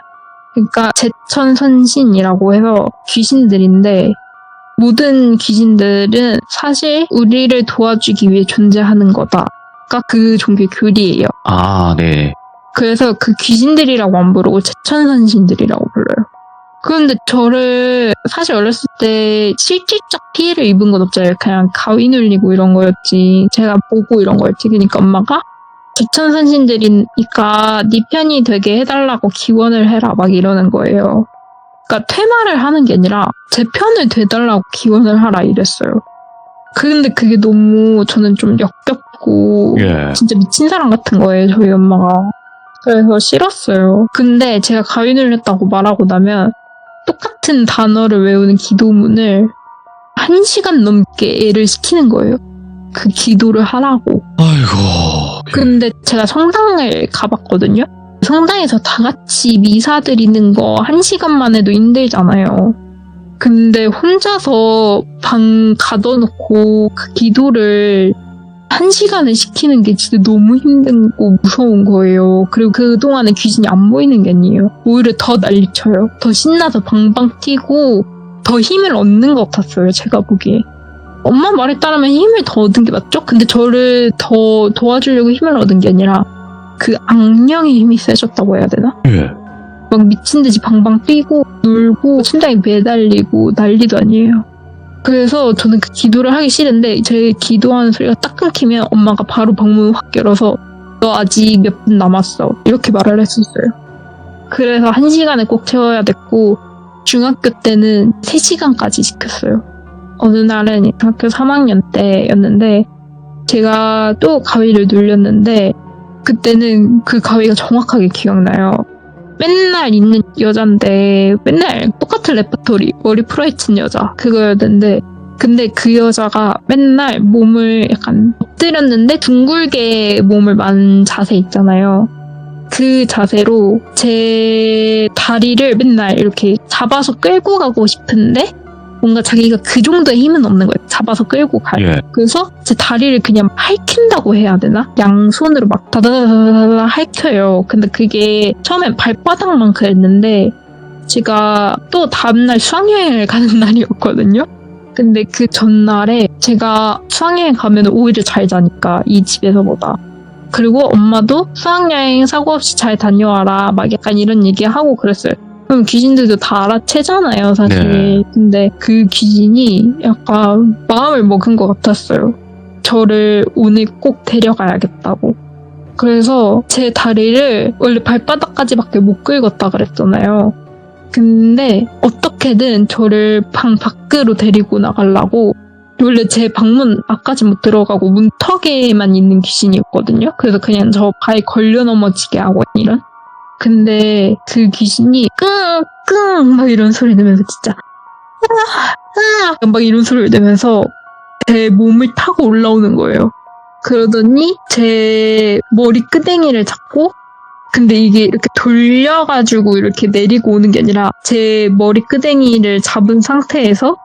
그러니까 제천선신이라고 해서 귀신들인데 모든 귀신들은 사실 우리를 도와주기 위해 존재하는 거다. 가 그 종교의 교리예요. 네. 그래서 그 귀신들이라고 안 부르고 제천선신들이라고 불러요. 그런데 저를 사실 어렸을 때 실질적 피해를 입은 건 없잖아요. 그냥 가위 눌리고 이런 거였지. 제가 보고 이런 거였지. 그러니까 엄마가 제천선신들이니까 네 편이 되게 해달라고 기원을 해라 막 이러는 거예요. 그러니까 퇴마를 하는 게 아니라 제 편을 돼달라고 기원을 하라 이랬어요. 근데 그게 너무 저는 좀 역겹고 진짜 미친 사람 같은 거예요. 저희 엄마가. 그래서 싫었어요. 근데 제가 가위 눌렸다고 말하고 나면 똑같은 단어를 외우는 기도문을 1시간 넘게 애를 시키는 거예요. 그 기도를 하라고. 아이고. 근데 제가 성당을 가봤거든요. 성당에서 다 같이 미사 드리는 거 1시간만 해도 힘들잖아요. 근데 혼자서 방 가둬놓고 그 기도를 1시간을 시키는 게 진짜 너무 힘들고 무서운 거예요. 그리고 그동안에 귀신이 안 보이는 게 아니에요. 오히려 더 난리쳐요. 더 신나서 방방 뛰고 더 힘을 얻는 것 같았어요. 제가 보기에. 엄마 말에 따르면 힘을 더 얻은 게 맞죠? 근데 저를 더 도와주려고 힘을 얻은 게 아니라 그 악령의 힘이 세졌다고 해야 되나? 막 미친 듯이 방방 뛰고 놀고 심장이 매달리고 난리도 아니에요. 그래서 저는 그 기도를 하기 싫은데 제 기도하는 소리가 딱 끊기면 엄마가 바로 방문을 확 열어서 너 아직 몇 분 남았어 이렇게 말을 했었어요. 그래서 1시간을 꼭 채워야 됐고 중학교 때는 3시간까지 시켰어요. 어느 날은 중학교 3학년 때였는데 제가 또 가위를 눌렸는데 그때는 그 가위가 정확하게 기억나요. 맨날 있는 여잔데 맨날 똑같은 레퍼토리 머리 풀어헤친 여자 그거였는데 근데 그 여자가 맨날 몸을 약간 엎드렸는데 둥글게 몸을 만 자세 있잖아요. 그 자세로 제 다리를 맨날 이렇게 잡아서 끌고 가고 싶은데 뭔가 자기가 그 정도의 힘은 없는 거예요. 잡아서 끌고 가요. 그래서 제 다리를 그냥 핥힌다고 해야 되나? 양손으로 막 다다다다다 핥혀요. 근데 그게 처음엔 발바닥만 그랬는데 제가 또 다음날 수학여행을 가는 날이었거든요. 근데 그 전날에 제가 수학여행 가면 오히려 잘 자니까 이 집에서보다. 그리고 엄마도 수학여행 사고 없이 잘 다녀와라 막 약간 이런 얘기하고 그랬어요. 그럼 귀신들도 다 알아채잖아요, 사실. 근데 그 귀신이 약간 마음을 먹은 것 같았어요. 저를 오늘 꼭 데려가야겠다고. 그래서 제 다리를 원래 발바닥까지밖에 못 긁었다 그랬잖아요. 근데 어떻게든 저를 방 밖으로 데리고 나가려고 원래 제 방문 앞까지 못 들어가고 문턱에만 있는 귀신이었거든요. 그래서 그냥 저 발에 걸려 넘어지게 하고 이런. 근데 그 귀신이 끙끙 막 이런 소리 내면서 진짜 막 이런 소리를 내면서 제 몸을 타고 올라오는 거예요. 그러더니 제 머리 끄댕이를 잡고 근데 이게 이렇게 돌려가지고 이렇게 내리고 오는 게 아니라 제 머리 끄댕이를 잡은 상태에서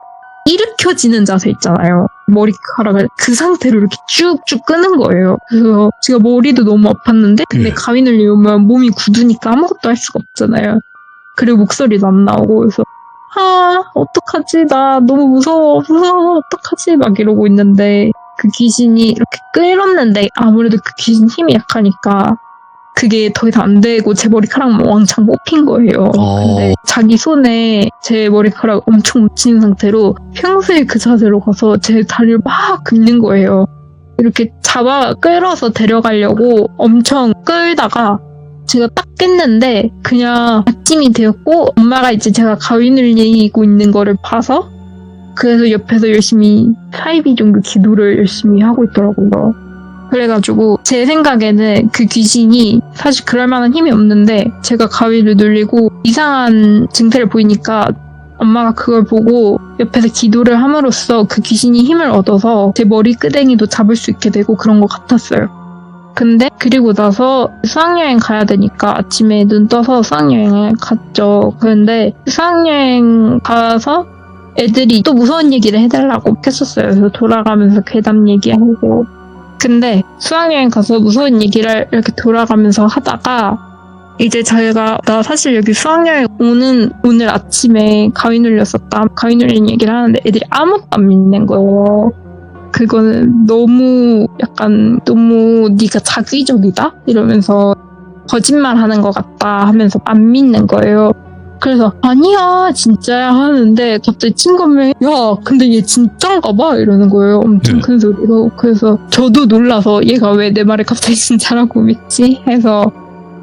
일으켜지는 자세 있잖아요. 머리카락을 그 상태로 이렇게 쭉쭉 끄는 거예요. 그래서 제가 머리도 너무 아팠는데 근데 가위 눌리면 몸이 굳으니까 아무것도 할 수가 없잖아요. 그리고 목소리도 안 나오고 그래서 어떡하지 나 너무 무서워 어떡하지 막 이러고 있는데 그 귀신이 이렇게 끌었는데 아무래도 그 귀신 힘이 약하니까 그게 더 이상 안 되고 제 머리카락만 왕창 뽑힌 거예요. 근데 자기 손에 제 머리카락 엄청 묻힌 상태로 평소에 그 자세로 가서 제 다리를 막 긁는 거예요. 이렇게 잡아 끌어서 데려가려고 엄청 끌다가 제가 딱 깼는데 그냥 아침이 되었고 엄마가 이제 제가 가위 눌리고 있는 거를 봐서 그래서 옆에서 열심히 사이비 종교 기도를 열심히 하고 있더라고요. 그래가지고 제 생각에는 그 귀신이 사실 그럴 만한 힘이 없는데 제가 가위를 눌리고 이상한 증세를 보이니까 엄마가 그걸 보고 옆에서 기도를 함으로써 그 귀신이 힘을 얻어서 제 머리 끄댕이도 잡을 수 있게 되고 그런 것 같았어요. 근데 그리고 나서 수학여행 가야 되니까 아침에 눈 떠서 수학여행을 갔죠. 그런데 수학여행 가서 애들이 또 무서운 얘기를 해달라고 했었어요. 그래서 돌아가면서 괴담 얘기하고 근데 수학여행 가서 무서운 얘기를 이렇게 돌아가면서 하다가 이제 저희가 나 사실 여기 수학여행 오늘 아침에 가위 눌렸었다. 가위 눌린 얘기를 하는데 애들이 아무것도 안 믿는 거예요. 그거는 너무 네가 자기적이다? 이러면서 거짓말하는 것 같다 하면서 안 믿는 거예요. 그래서 아니야 진짜야 하는데 갑자기 친구면 야 근데 얘 진짠가 봐 이러는 거예요. 엄청 큰 소리로. 그래서 저도 놀라서 얘가 왜 내 말을 갑자기 진짜라고 믿지? 해서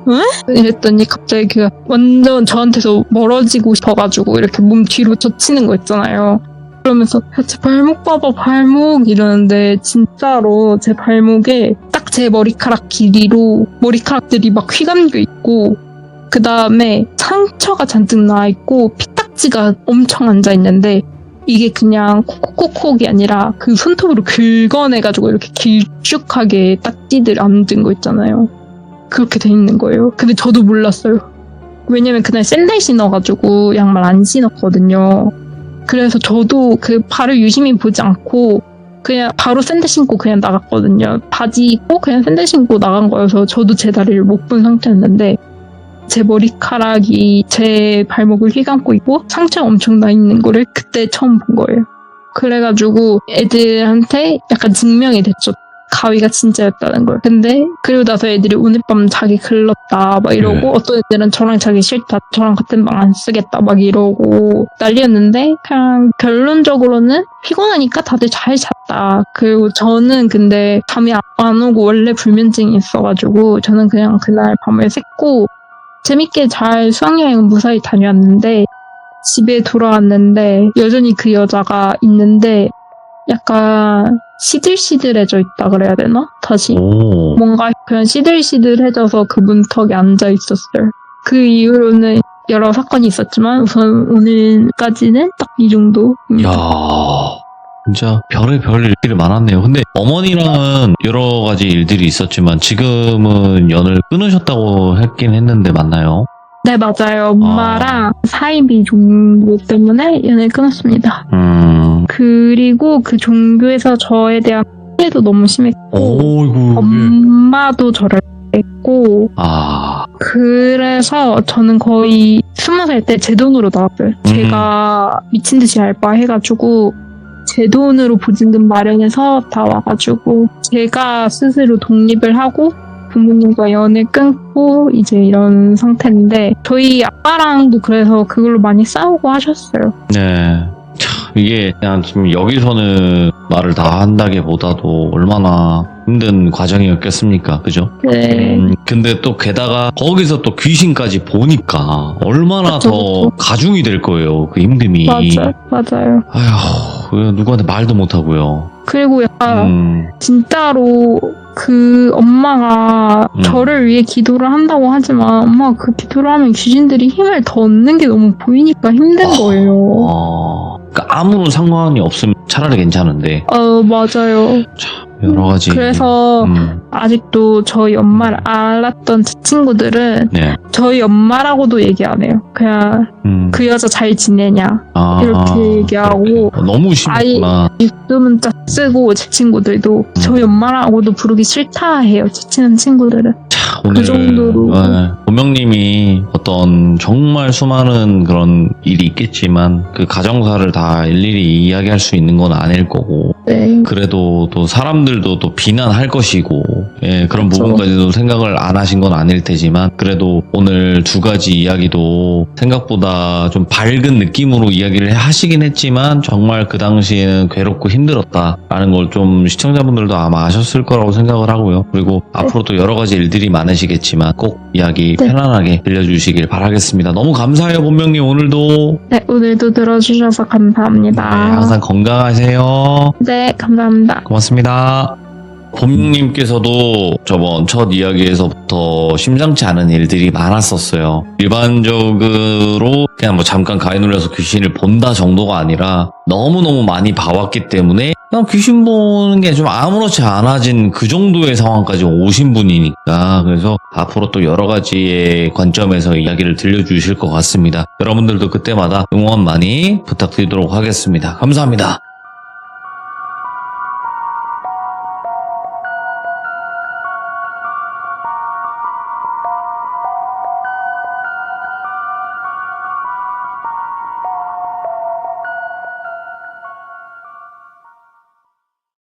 응? 이랬더니 갑자기 그 완전 저한테서 멀어지고 싶어가지고 이렇게 몸 뒤로 젖히는 거 있잖아요. 그러면서 야, 제 발목 봐봐 발목 이러는데 진짜로 제 발목에 딱 제 머리카락 길이로 머리카락들이 막 휘감겨 있고 그 다음에 상처가 잔뜩 나있고 피딱지가 엄청 앉아있는데 이게 그냥 콕콕콕콕이 아니라 그 손톱으로 긁어내가지고 이렇게 길쭉하게 딱지들 앉은 거 있잖아요. 그렇게 돼 있는 거예요. 근데 저도 몰랐어요. 왜냐면 그날 샌들 신어가지고 양말 안 신었거든요. 그래서 저도 그 발을 유심히 보지 않고 그냥 바로 샌들 신고 그냥 나갔거든요. 바지 입고 그냥 샌들 신고 나간 거여서 저도 제 다리를 못 본 상태였는데 제 머리카락이 제 발목을 휘감고 있고 상처가 엄청 나 있는 거를 그때 처음 본 거예요. 그래가지고 애들한테 약간 증명이 됐죠. 가위가 진짜였다는 걸. 근데 그리고 나서 애들이 오늘 밤 자기 글렀다 막 이러고 어떤 애들은 저랑 자기 싫다 저랑 같은 방 안 쓰겠다 막 이러고 난리였는데 그냥 결론적으로는 피곤하니까 다들 잘 잤다. 그리고 저는 근데 잠이 안 오고 원래 불면증이 있어가지고 저는 그냥 그날 밤을 샜고 재밌게 잘 수학여행은 무사히 다녀왔는데 집에 돌아왔는데 여전히 그 여자가 있는데 약간 시들시들해져 있다 그래야 되나? 다시 뭔가 그냥 시들시들해져서 그 문턱에 앉아 있었어요. 그 이후로는 여러 사건이 있었지만 우선 오늘까지는 딱 이 정도. 이야 진짜 별의별 일들이 많았네요. 근데 어머니랑은 여러 가지 일들이 있었지만 지금은 연을 끊으셨다고 했긴 했는데 맞나요? 네 맞아요. 엄마랑 사이비 종교 때문에 연을 끊었습니다. 그리고 그 종교에서 저에 대한 피해도 너무 심했고 엄마도 저를 했고 그래서 저는 거의 20살 때 제 돈으로 나왔어요. 제가 미친 듯이 알바해가지고 제 돈으로 보증금 마련해서 다 와가지고 제가 스스로 독립을 하고 부모님과 연을 끊고 이제 이런 상태인데 저희 아빠랑도 그래서 그걸로 많이 싸우고 하셨어요. 네. 이게 그냥 지금 여기서는 말을 다 한다기보다도 얼마나 힘든 과정이었겠습니까? 그죠? 네. 근데 또 게다가 거기서 또 귀신까지 보니까 얼마나 그쵸, 더 그쵸. 가중이 될 거예요. 그 힘듦이. 맞아요. 아휴, 누구한테 말도 못하고요. 그리고 약간 진짜로 그 엄마가 저를 위해 기도를 한다고 하지만 엄마가 그 기도를 하면 귀신들이 힘을 더 얻는 게 너무 보이니까 힘든 거예요. 그러니까 아무런 상관이 없으면 차라리 괜찮은데. 맞아요. 여러 가지. 그래서 아직도 저희 엄마를 알았던 제 친구들은 네. 저희 엄마라고도 얘기 안 해요. 그냥 그 여자 잘 지내냐 이렇게 얘기하고 너무 심했구나. 뉴스 문자 쓰고 제 친구들도 저희 엄마라고도 부르기 싫다 해요. 제 친한 친구들은. 오늘 그 정도로. 보명님이 어떤 정말 수많은 그런 일이 있겠지만 그 가정사를 다 일일이 이야기할 수 있는 건 아닐 거고 네. 그래도 또 사람들도 또 비난할 것이고 그런 그렇죠. 부분까지도 생각을 안 하신 건 아닐 테지만 그래도 오늘 두 가지 이야기도 생각보다 좀 밝은 느낌으로 이야기를 하시긴 했지만 정말 그 당시에는 괴롭고 힘들었다라는 걸 좀 시청자분들도 아마 아셨을 거라고 생각을 하고요. 그리고 앞으로 또 여러 가지 일들이 많으시겠지만 꼭 이야기 편안하게 들려주시길 바라겠습니다. 너무 감사해요, 본명님. 오늘도. 네, 오늘도 들어주셔서 감사합니다. 네, 항상 건강하세요. 네, 감사합니다. 고맙습니다. 봄님께서도 저번 첫 이야기에서부터 심상치 않은 일들이 많았었어요. 일반적으로 그냥 뭐 잠깐 가위 눌려서 귀신을 본다 정도가 아니라 너무너무 많이 봐왔기 때문에 그냥 귀신 보는 게 좀 아무렇지 않아진 그 정도의 상황까지 오신 분이니까 그래서 앞으로 또 여러 가지의 관점에서 이야기를 들려주실 것 같습니다. 여러분들도 그때마다 응원 많이 부탁드리도록 하겠습니다. 감사합니다.